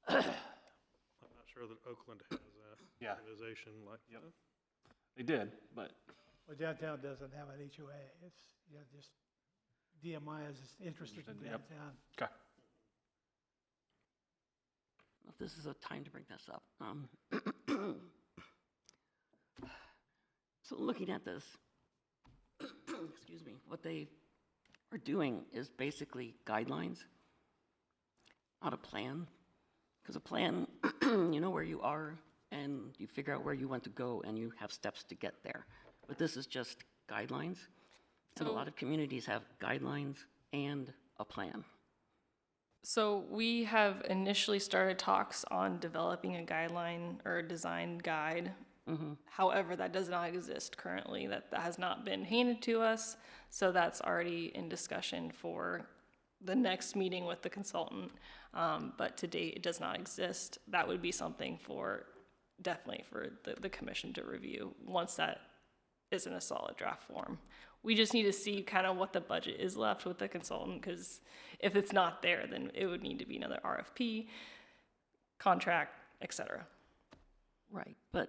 I'm not sure that Oakland has a Yeah. organization like that. They did, but Well, downtown doesn't have an HOA. It's, just DMI is just interested in Yep. downtown. okay. If this is a time to bring this up. So looking at this, excuse me, what they are doing is basically guidelines, not a plan. Because a plan, you know where you are and you figure out where you want to go and you have steps to get there. But this is just guidelines. And a lot of communities have guidelines and a plan. So we have initially started talks on developing a guideline or a design guide. However, that does not exist currently. That has not been handed to us. So that's already in discussion for the next meeting with the consultant. But to date, it does not exist. That would be something definitely for the commission to review once that is in a solid draft form. We just need to see kind of what the budget is left with the consultant, because if it's not there, then it would need to be another RFP, contract, et cetera. Right, but,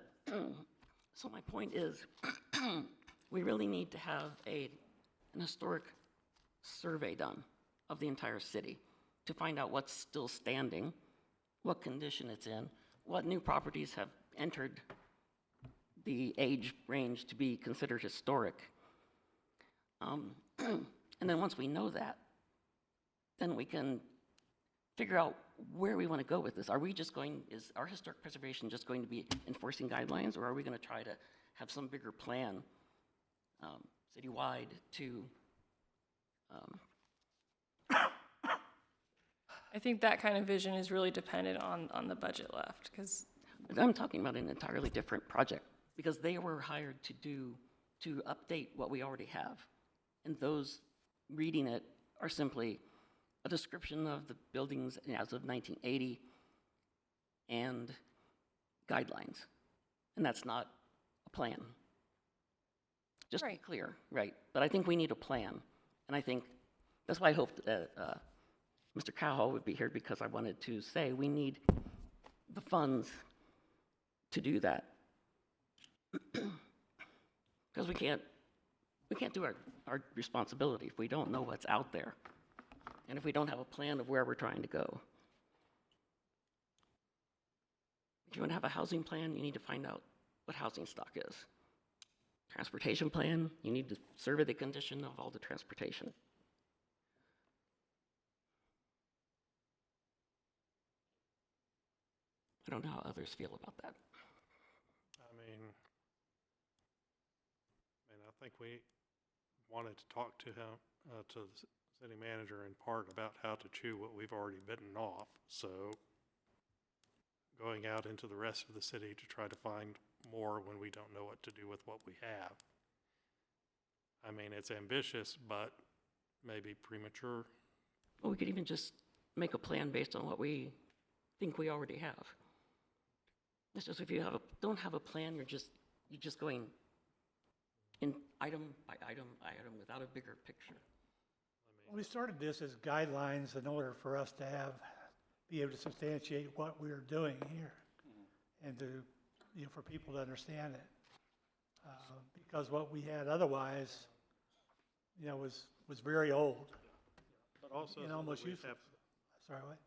so my point is, we really need to have an historic survey done of the entire city to find out what's still standing, what condition it's in, what new properties have entered the age range to be considered historic. And then once we know that, then we can figure out where we want to go with this. Is our historic preservation just going to be enforcing guidelines, or are we going to try to have some bigger plan citywide to, I think that kind of vision is really dependent on the budget left, because I'm talking about an entirely different project, because they were hired to update what we already have. And those reading it are simply a description of the buildings as of 1980 and guidelines. And that's not a plan. Just to be Right. clear, right? But I think we need a plan. And I think, that's why I hoped that Mr. Cowhall would be here, because I wanted to say we need the funds to do that. Because we can't do our responsibility if we don't know what's out there, and if we don't have a plan of where we're trying to go. If you want to have a housing plan, you need to find out what housing stock is. Transportation plan, you need to survey the condition of all the transportation. I don't know how others feel about that. I think we wanted to talk to him, to the city manager in part about how to chew what we've already bitten off. So going out into the rest of the city to try to find more when we don't know what to do with what we have. I mean, it's ambitious, but maybe premature. Well, we could even just make a plan based on what we think we already have. It's just if you don't have a plan, you're just going in item by item by item without a bigger picture. We started this as guidelines in order for us to be able to substantiate what we're doing here, and to, for people to understand it. Because what we had otherwise, was very old But also, so and that almost we'd useless. have, Sorry, what?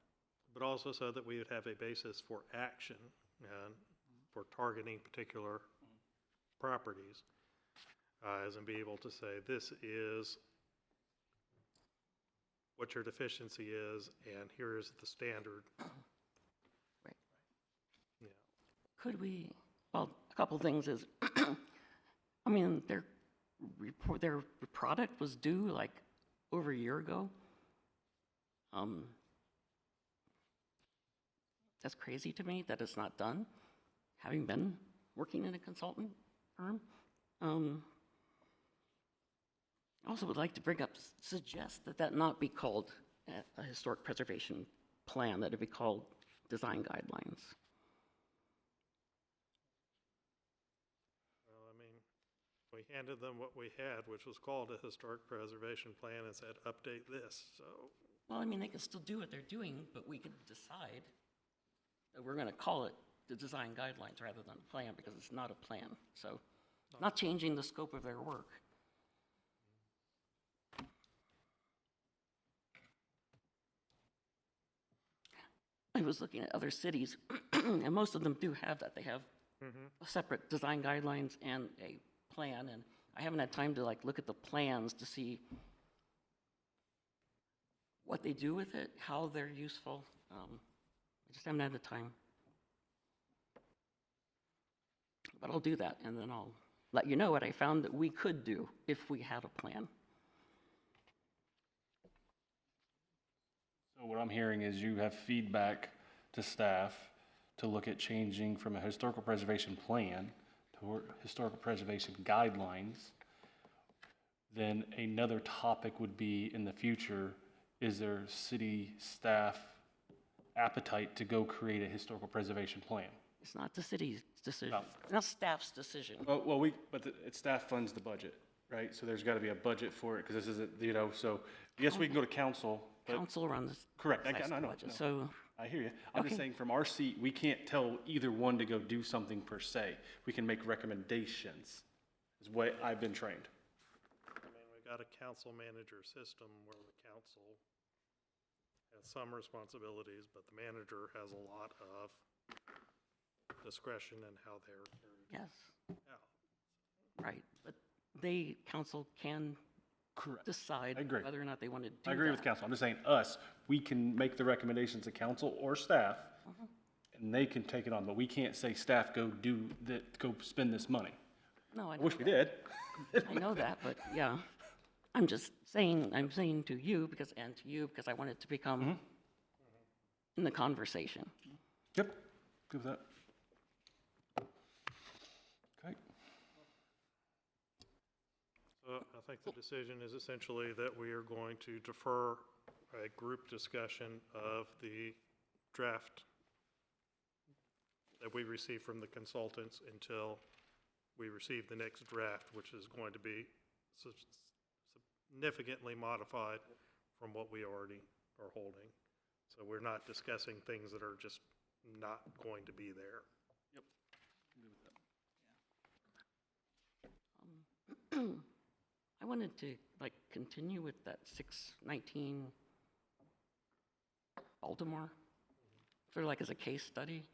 but also so that we would have a basis for action and for targeting particular properties, as in be able to say, this is what your deficiency is, and here is the standard. Right. Yeah. Could we, well, a couple things is, I mean, their product was due like over a year ago. That's crazy to me that it's not done, having been working in a consultant firm. I also would like to suggest that that not be called a historic preservation plan, that it be called design guidelines. Well, I mean, we handed them what we had, which was called a historic preservation plan, and said, update this, so. Well, I mean, they can still do what they're doing, but we could decide that we're going to call it the design guidelines rather than a plan, because it's not a plan. So not changing the scope of their work. I was looking at other cities, and most of them do have that. They have a separate design guidelines and a plan, and I haven't had time to look at the plans to see what they do with it, how they're useful. I just haven't had the time. But I'll do that, and then I'll let you know what I found that we could do if we had a plan. So what I'm hearing is you have feedback to staff to look at changing from a historical preservation plan to historical preservation guidelines. Then another topic would be in the future, is there city staff appetite to go create a historical preservation plan? It's not the city's decision. No. It's not staff's decision. But staff funds the budget, right? So there's got to be a budget for it, because this isn't, so yes, we can go to council, but. Council runs. Correct, the no, budget, no. So, I hear you. I'm just Okay. saying, from our seat, we can't tell either one to go do something per se. We can make recommendations, is the way I've been trained. I mean, we got a council manager system where the council has some responsibilities, but the manager has a lot of discretion in how they're carried yes, out. right. But council can Correct. decide I agree. whether or not they want to do that. I agree with council. I'm just saying, we can make the recommendations to council or staff, and they can take it on, but we can't say, staff, go do that, go spend this money. No, I I know wish we that. did. I know that, but yeah. I'm saying to you and to you because I want it to become in the conversation. Yep, good with that. Okay. So I think the decision is essentially that we are going to defer a group discussion of the draft that we receive from the consultants until we receive the next draft, which is going to be significantly modified from what we already are holding. So we're not discussing things that are just not going to be there. I wanted to continue with that 619 Baltimore, sort of as a case study.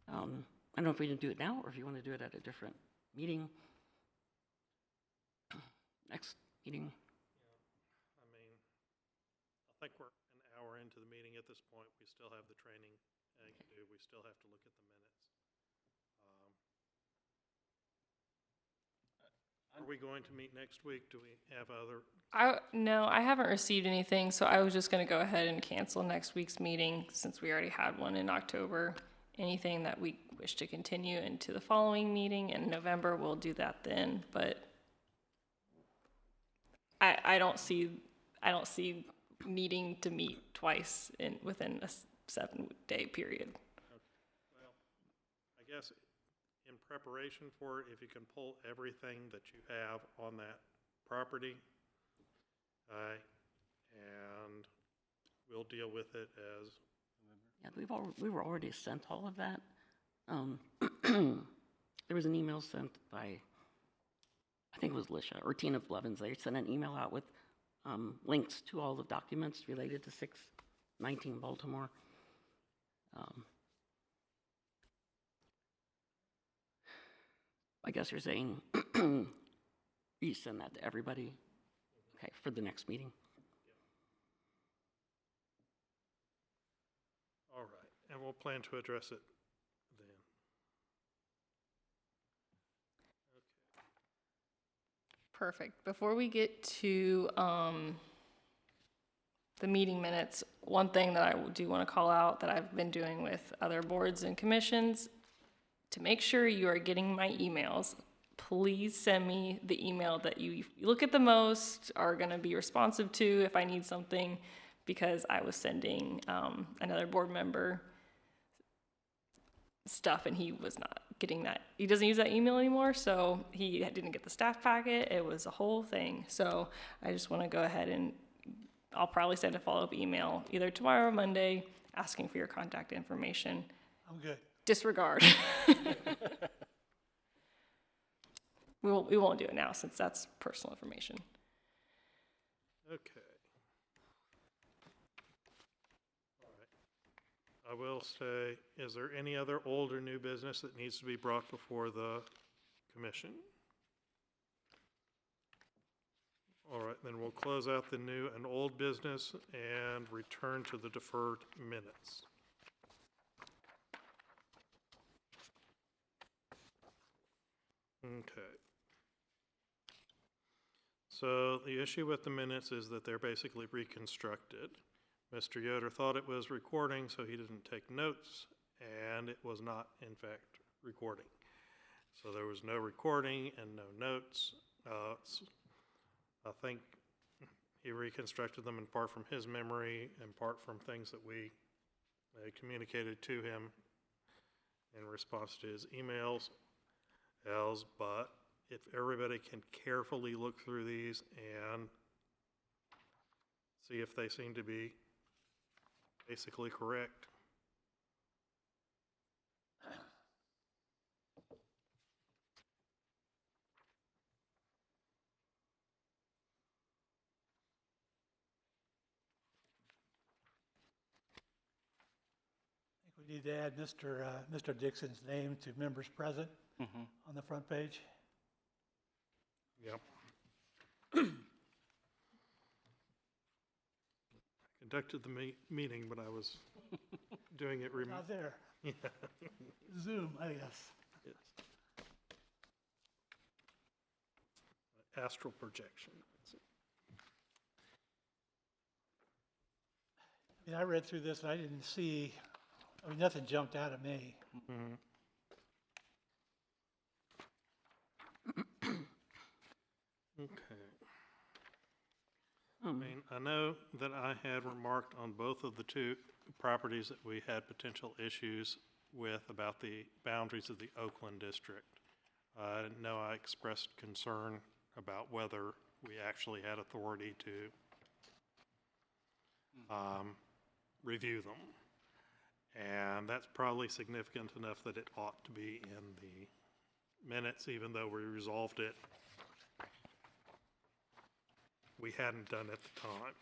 I don't know if we can do it now or if you want to do it at a different meeting. Next meeting. I mean, I think we're an hour into the meeting at this point. We still have the training to do. We still have to look at the minutes. Are we going to meet next week? Do we have other? No, I haven't received anything, so I was just gonna go ahead and cancel next week's meeting since we already had one in October. Anything that we wish to continue into the following meeting in November, we'll do that then, but I don't see needing to meet twice within a 7-day period. Well, I guess in preparation for it, if you can pull everything that you have on that property, and we'll deal with it as. Yeah, we were already sent all of that. There was an email sent by, I think it was Lisha or Tina Blevins. They sent an email out with links to all the documents related to 619 Baltimore. I guess you're saying you send that to everybody, okay, for the next meeting. All right, and we'll plan to address it then. Perfect. Before we get to the meeting minutes, one thing that I do want to call out that I've been doing with other boards and commissions, to make sure you are getting my emails, please send me the email that you look at the most, are going to be responsive to if I need something, because I was sending another board member stuff and he was not getting that. He doesn't use that email anymore, so he didn't get the staff packet. It was a whole thing. So I just want to go ahead and I'll probably send a follow-up email either tomorrow or Monday asking for your contact information. I'm good. Disregard. We won't do it now since that's personal information. Okay. All right. I will say, is there any other old or new business that needs to be brought before the commission? All right, then we'll close out the new and old business and return to the deferred minutes. Okay. So the issue with the minutes is that they're basically reconstructed. Mr. Yoder thought it was recording, so he didn't take notes, and it was not, in fact, recording. So there was no recording and no notes. I think he reconstructed them in part from his memory, in part from things that we communicated to him in response to his emails. But if everybody can carefully look through these and see if they seem to be basically correct. I think we need to add Mr. Dixon's name to members present on the front page. Yep. Conducted the meeting, but I was doing it Not there. Yeah. Zoom, I guess. Yes. Astral projection. I mean, I read through this and I didn't see, nothing jumped out at me. Mhm. Okay. I mean, I know that I had remarked on both of the two properties that we had potential issues with about the boundaries of the Oakland district. I know I expressed concern about whether we actually had authority to review them. And that's probably significant enough that it ought to be in the minutes, even though we resolved it. We hadn't done at the time.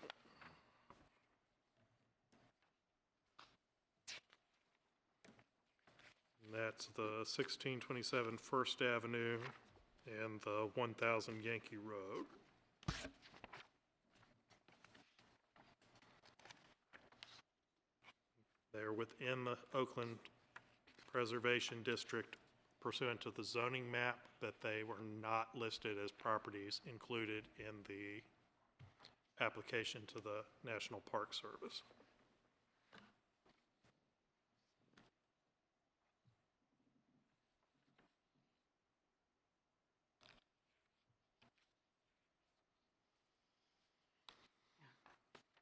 And that's the 1627 First Avenue and the 1000 Yankee Road. They're within the Oakland Preservation District pursuant to the zoning map, but they were not listed as properties included in the application to the National Park Service.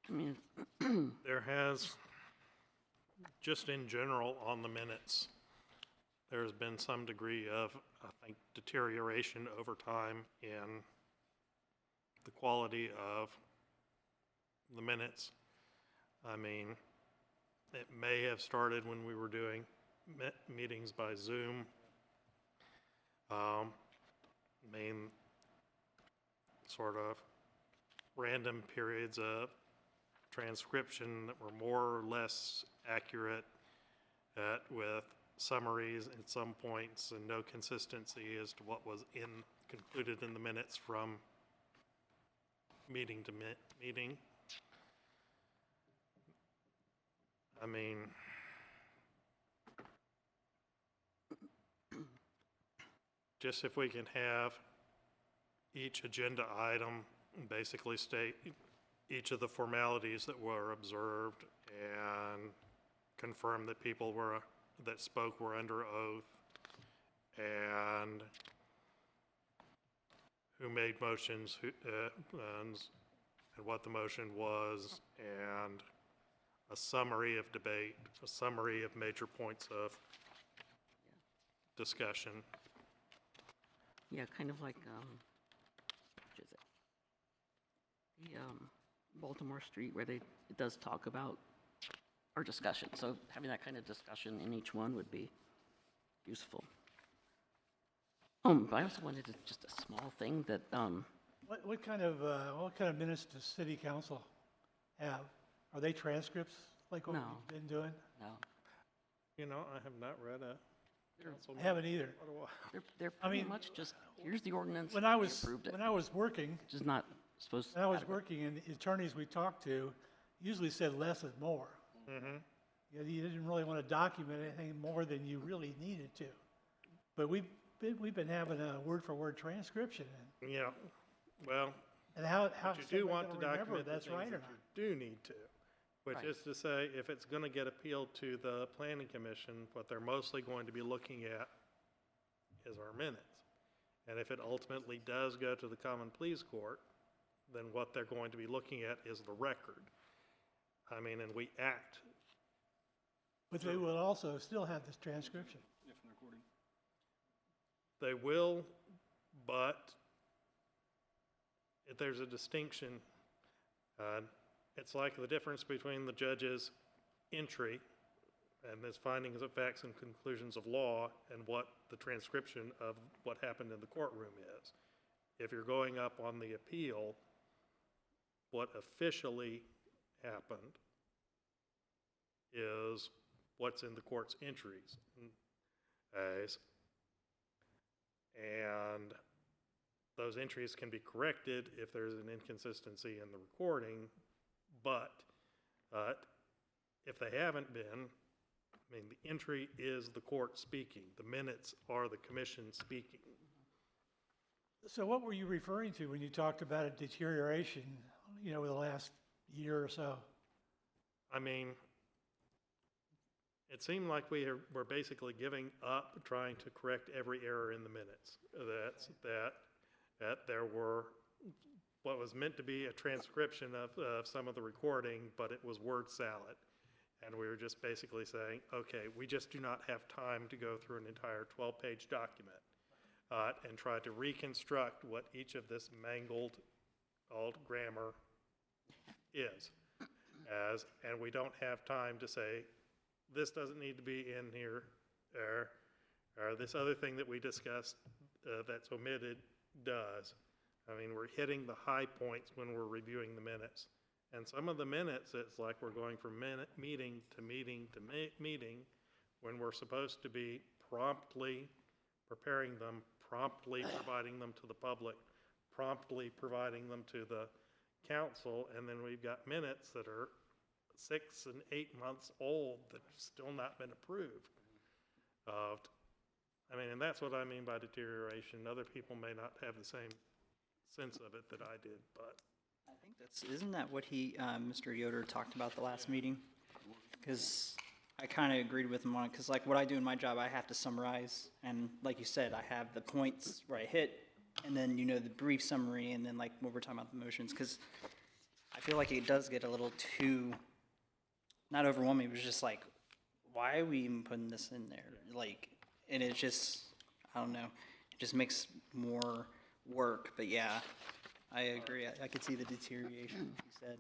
I mean, There has, just in general on the minutes, there's been some degree of, I think, deterioration over time in the quality of the minutes. I mean, it may have started when we were doing meetings by Zoom. Main sort of random periods of transcription that were more or less accurate with summaries at some points and no consistency as to what was concluded in the minutes from meeting to meeting. I mean, just if we can have each agenda item basically state each of the formalities that were observed and confirm that people that spoke were under oath, and who made motions, and what the motion was, and a summary of debate, a summary of major points of discussion. Yeah, kind of like, which is it? The, Baltimore Street, where it does talk about our discussion. So having that kind of discussion in each one would be useful. But I also wanted to, just a small thing that, What kind of minutes does city council have? Are they transcripts like what No. we've been doing? no, You know, I have not read a council I haven't either. in a while. they're I pretty mean, much just, here's the ordinance, When I we was, approved it. when I was working, Which is not supposed to. when I was adequate. working, and the attorneys we talked to usually said less is more. You didn't really want to document anything more than you really needed to. But we've been having a word-for-word transcription, Yeah, well, and how but you do want to remember document the that's things right that or not? you do need to. Which Right. is to say, if it's going to get appealed to the planning commission, what they're mostly going to be looking at is our minutes. And if it ultimately does go to the common pleas court, then what they're going to be looking at is the record. I mean, and we act, But they will also still have this transcription. they will, but if there's a distinction. It's like the difference between the judge's entry and his findings of facts and conclusions of law and what the transcription of what happened in the courtroom is. If you're going up on the appeal, what officially happened is what's in the court's entries. And those entries can be corrected if there's an inconsistency in the recording, but if they haven't been, I mean, the entry is the court speaking. The minutes are the commission speaking. So what were you referring to when you talked about a deterioration, over the last year or so? I mean, it seemed like were basically giving up trying to correct every error in the minutes. That there were what was meant to be a transcription of some of the recording, but it was word salad. And we were just basically saying, okay, we just do not have time to go through an entire 12-page document and try to reconstruct what each of this mangled old grammar is. And we don't have time to say, this doesn't need to be in here, or this other thing that we discussed that's omitted does. I mean, we're hitting the high points when we're reviewing the minutes. And some of the minutes, it's like we're going from meeting to meeting to meeting when we're supposed to be promptly preparing them, promptly providing them to the public, promptly providing them to the council, and then we've got minutes that are 6 and 8 months old that have still not been approved. I mean, and that's what I mean by deterioration. Other people may not have the same sense of it that I did, but. I think isn't that what Mr. Yoder talked about the last meeting? Because I kind of agreed with him on it, because like what I do in my job, I have to summarize, and like you said, I have the points where I hit, and then, the brief summary, and then like when we're talking about the motions, because I feel like it does get a little too, not overwhelming, but it's just like, why are we even putting this in there? Like, and it's just, I don't know, it just makes more work, but yeah, I agree. I could see the deterioration, you said.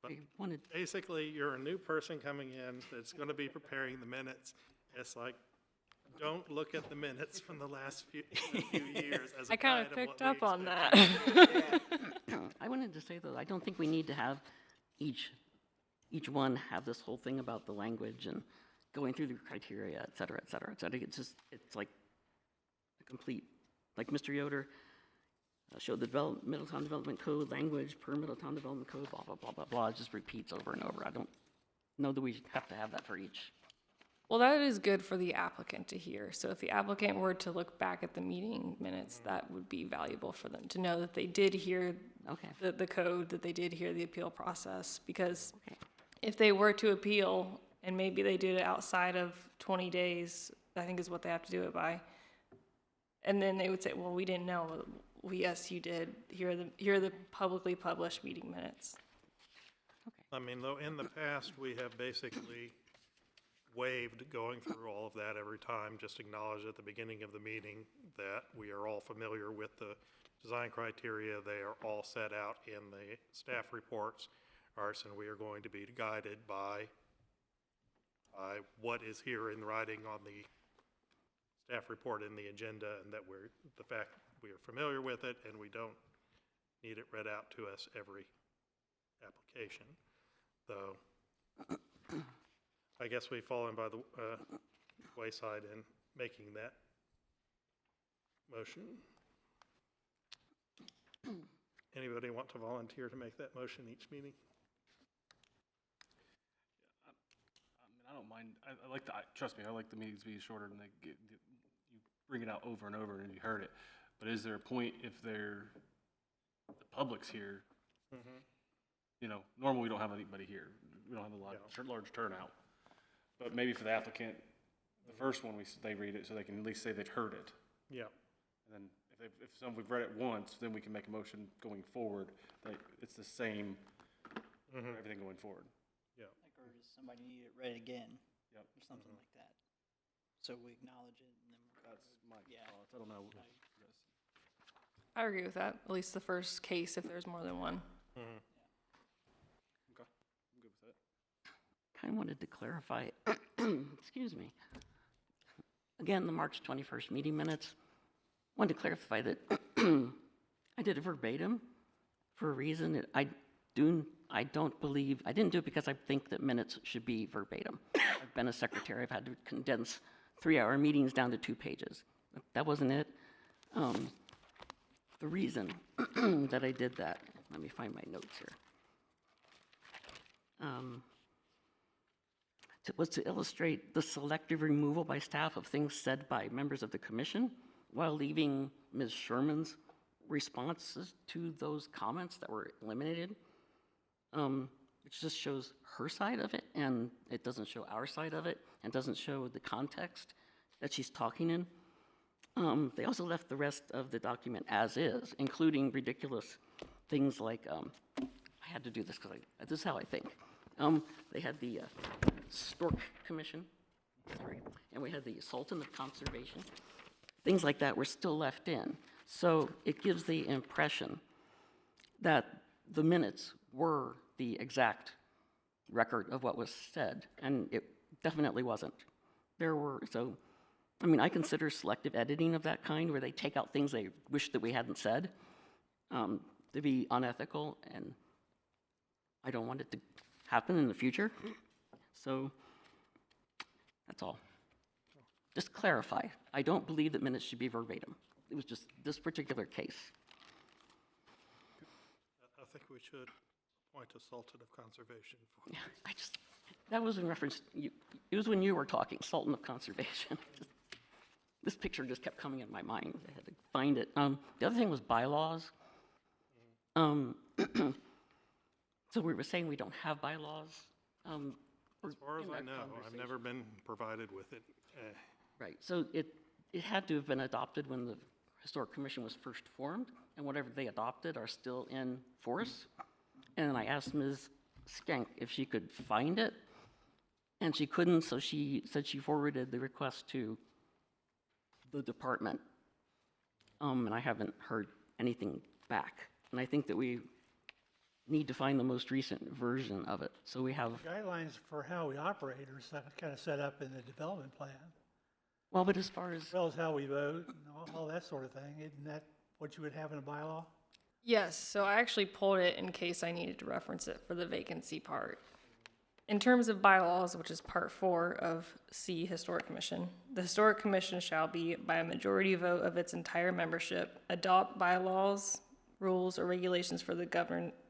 I wanted, Basically, you're a new person coming in that's going to be preparing the minutes. It's like, don't look at the minutes from the last few years as a I kind guide of what picked we up on expect. that. I wanted to say, though, I don't think we need to have each one have this whole thing about the language and going through the criteria, et cetera, et cetera, et cetera. It's like a complete, like Mr. Yoder showed the Middletown Development Code language per Middletown Development Code, blah, blah, blah, blah, blah. It just repeats over and over. I don't know that we have to have that for each Well, that is good for the applicant to hear. So if the applicant were to look back at the meeting minutes, that would be valuable for them to know that they did hear Okay. the code, that they did hear the appeal process. Because Okay. if they were to appeal, and maybe they did it outside of 20 days, I think is what they have to do it by, and then they would say, well, we didn't know. Well, yes, you did. Here are the publicly published meeting minutes. I mean, though, in the past, we have basically waived going through all of that every time, just acknowledge at the beginning of the meeting that we are all familiar with the design criteria. They are all set out in the staff reports. And we are going to be guided by what is here in writing on the staff report in the agenda, and that the fact we are familiar with it and we don't need it read out to us every application. Though, I guess we've fallen by the wayside in making that motion. Anybody want to volunteer to make that motion each meeting? I don't mind, I like trust me, I like the meetings being shorter and you bring it out over and over and you heard it. But is there a point if the public's here, you know, normally we don't have anybody here. We don't have a large turnout. But maybe for the applicant, the first one, they read it so they can at least say they've heard it. Yeah. And then if we've read it once, then we can make a motion going forward that it's the same for everything going forward. Yeah. Like, or does somebody need it read again? Yep. Or something like that. So we acknowledge it and then we're. That's my Yeah. thoughts. I don't know. I agree with that, at least the first case if there's more than one. Okay. I'm good with that. Kind of wanted to clarify, excuse me. Again, the March 21st meeting minutes, wanted to clarify that I did it verbatim for a reason. I don't believe, I didn't do it because I think that minutes should be verbatim. I've been a secretary, I've had to condense 3-hour meetings down to 2 pages. That wasn't it. The reason that I did that, let me find my notes here, was to illustrate the selective removal by staff of things said by members of the commission while leaving Ms. Sherman's responses to those comments that were eliminated. It just shows her side of it, and it doesn't show our side of it, and doesn't show the context that she's talking in. They also left the rest of the document as is, including ridiculous things like, I had to do this because this is how I think. They had the Stork Commission, sorry, and we had the Sultan of Conservation. Things like that were still left in. So it gives the impression that the minutes were the exact record of what was said, and it definitely wasn't. I consider selective editing of that kind, where they take out things they wish that we hadn't said, to be unethical, and I don't want it to happen in the future. So that's all. Just clarify, I don't believe that minutes should be verbatim. It was just this particular case. I think we should appoint a Sultan of Conservation. Yeah, that was in reference, it was when you were talking, Sultan of Conservation. This picture just kept coming in my mind. I had to find it. The other thing was bylaws. So we were saying we don't have bylaws. As far as I know, I've never been provided with it. Right, so it had to have been adopted when the Historic Commission was first formed, and whatever they adopted are still in force. And I asked Ms. Skank if she could find it, and she couldn't, so she said she forwarded the request to the department. And I haven't heard anything back. And I think that we need to find the most recent version of it. So we have, Guidelines for how we operate are kind of set up in the development plan, well, but as far as, as well as how we vote and all that sort of thing. Isn't that what you would have in a bylaw? Yes, so I actually pulled it in case I needed to reference it for the vacancy part. In terms of bylaws, which is part 4 of C, Historic Commission, the Historic Commission shall be, by a majority vote of its entire membership, adopt bylaws, rules, or regulations for the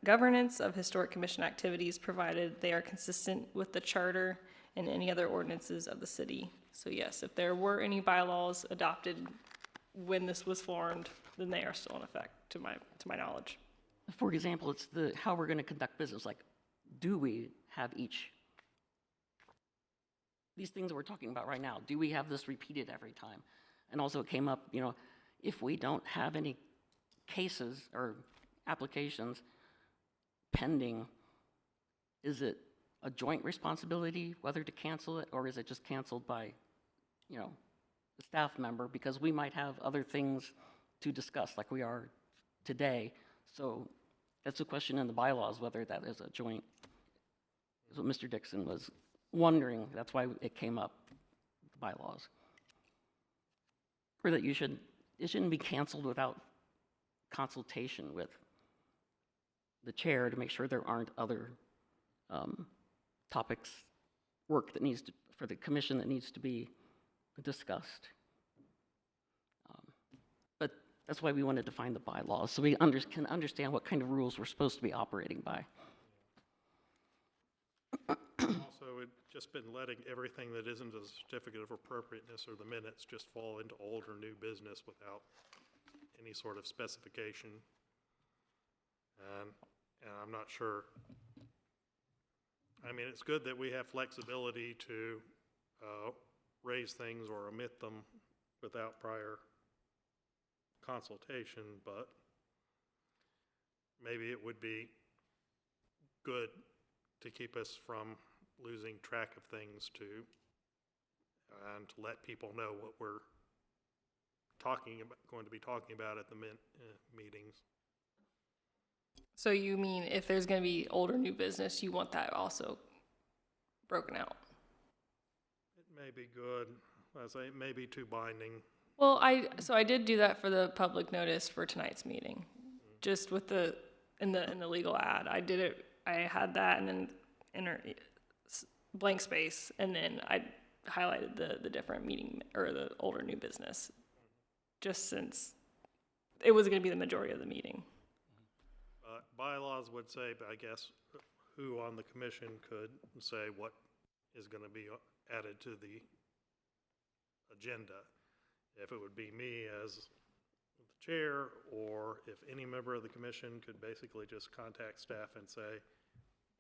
governance of Historic Commission activities, provided they are consistent with the charter and any other ordinances of the city. So yes, if there were any bylaws adopted when this was formed, then they are still in effect, to my knowledge. For example, it's how we're going to conduct business. Like, do we have these things that we're talking about right now, do we have this repeated every time? And also it came up, if we don't have any cases or applications pending, is it a joint responsibility whether to cancel it, or is it just canceled by, the staff member? Because we might have other things to discuss like we are today. So that's a question in the bylaws, whether that is a joint, is what Mr. Dixon was wondering. That's why it came up, the bylaws. Or that it shouldn't be canceled without consultation with the chair to make sure there aren't other topics, work that for the commission that needs to be discussed. But that's why we wanted to find the bylaws, so we can understand what kind of rules we're supposed to be operating by. Also, we've just been letting everything that isn't a certificate of appropriateness or the minutes just fall into old or new business without any sort of specification. And I'm not sure. I mean, it's good that we have flexibility to raise things or omit them without prior consultation, but maybe it would be good to keep us from losing track of things and to let people know what we're going to be talking about at the meetings. So you mean if there's going to be old or new business, you want that also broken out? It may be good. I say it may be too binding. Well, I did do that for the public notice for tonight's meeting, just with in the legal ad. I did it. I had that and then blank space, and then I highlighted the different meeting or the old or new business, just since it was going to be the majority of the meeting. Bylaws would say, I guess, who on the commission could say what is going to be added to the agenda. If it would be me as the chair, or if any member of the commission could basically just contact staff and say,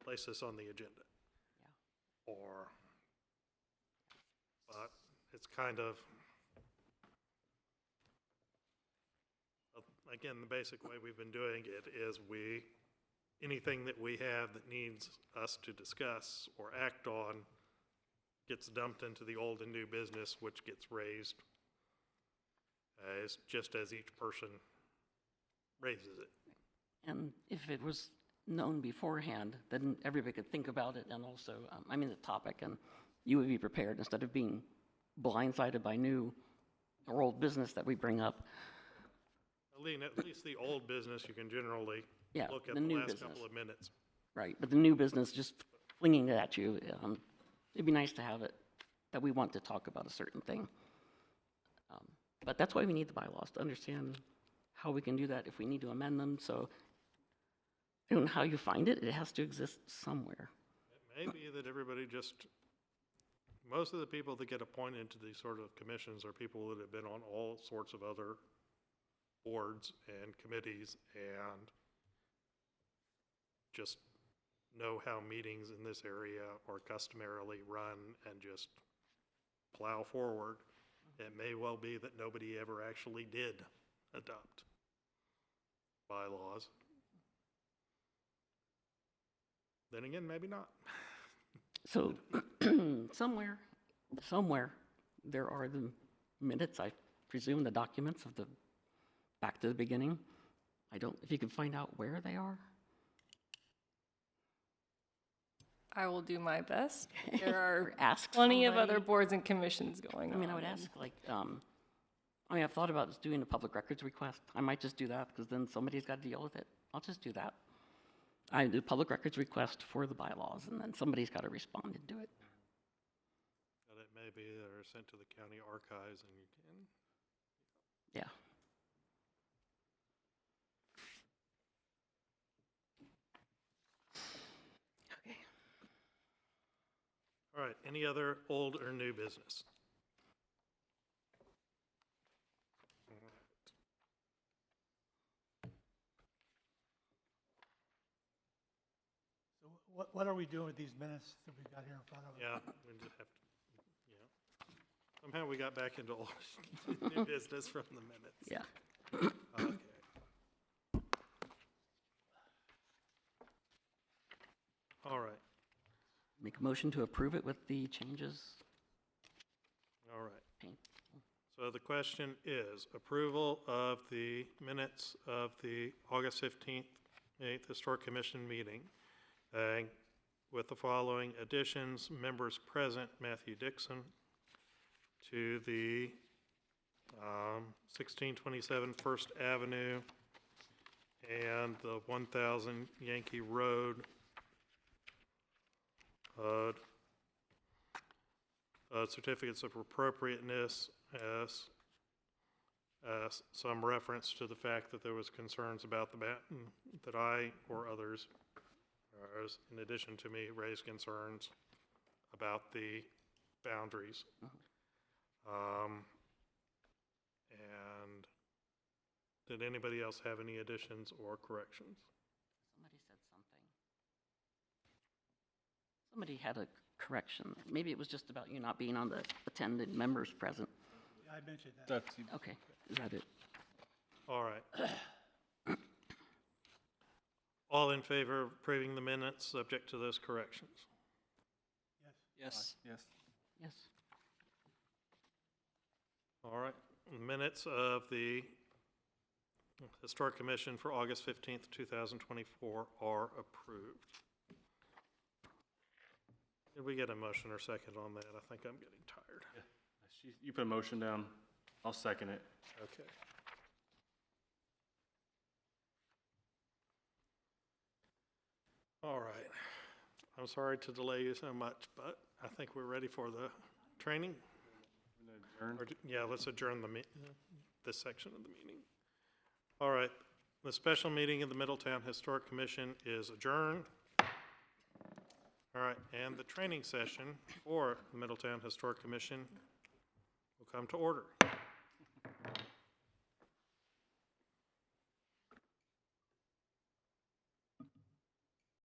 place this on the agenda. Yeah. But it's kind of, again, the basic way we've been doing it is anything that we have that needs us to discuss or act on gets dumped into the old and new business, which gets raised just as each person raises it. And if it was known beforehand, then everybody could think about it, and also, the topic, and you would be prepared instead of being blindsided by new or old business that we bring up. At least the old business, you can generally look at the the new last business. couple of minutes. Right, but the new business, just flinging it at you, it'd be nice to have it, that we want to talk about a certain thing. But that's why we need the bylaws, to understand how we can do that, if we need to amend them. So I don't know how you find it. It has to exist somewhere. It may be that everybody most of the people that get appointed to these sort of commissions are people that have been on all sorts of other boards and committees and just know how meetings in this area are customarily run and just plow forward. It may well be that nobody ever actually did adopt bylaws. Then again, maybe not. So somewhere, there are the minutes, I presume, the documents of back to the beginning. If you can find out where they are. I will do my best. There are Ask plenty of somebody. other boards and commissions going on. I would ask, I've thought about just doing a public records request. I might just do that, because then somebody's got to deal with it. I'll just do that. I do public records request for the bylaws, and then somebody's got to respond and do it. But it may be they're sent to the county archives and you can. Yeah. Okay. All right, any other old or new business? So what are we doing with these minutes that we've got here in front of us? Yeah, we just have to, yeah. Somehow we got back into old, new business from the minutes. Yeah. Okay. All right, Make a motion to approve it with the changes. all right. Paint. So the question is approval of the minutes of the August 15th, 8th Historic Commission meeting with the following additions: members present, Matthew Dixon, to the 1627 First Avenue and the 1000 Yankee Road certificates of appropriateness as some reference to the fact that there was concerns about the that I or others, in addition to me, raised concerns about the boundaries. And did anybody else have any additions or corrections? Somebody said something. Somebody had a correction. Maybe it was just about you not being on the attended members present. Yeah, I mentioned that. That's, Okay, is that it? All right. All in favor of approving the minutes, subject to those corrections? Yes. yes. Yes. All right. Minutes of the Historic Commission for August 15th, 2024 are approved. Did we get a motion or second on that? I think I'm getting tired. You put a motion down, I'll second it. Okay. All right. I'm sorry to delay you so much, but I think we're ready for the training. Adjourn. Yeah, let's adjourn this section of the meeting. All right, the special meeting of the Middletown Historic Commission is adjourned. All right, and the training session for the Middletown Historic Commission will come to order.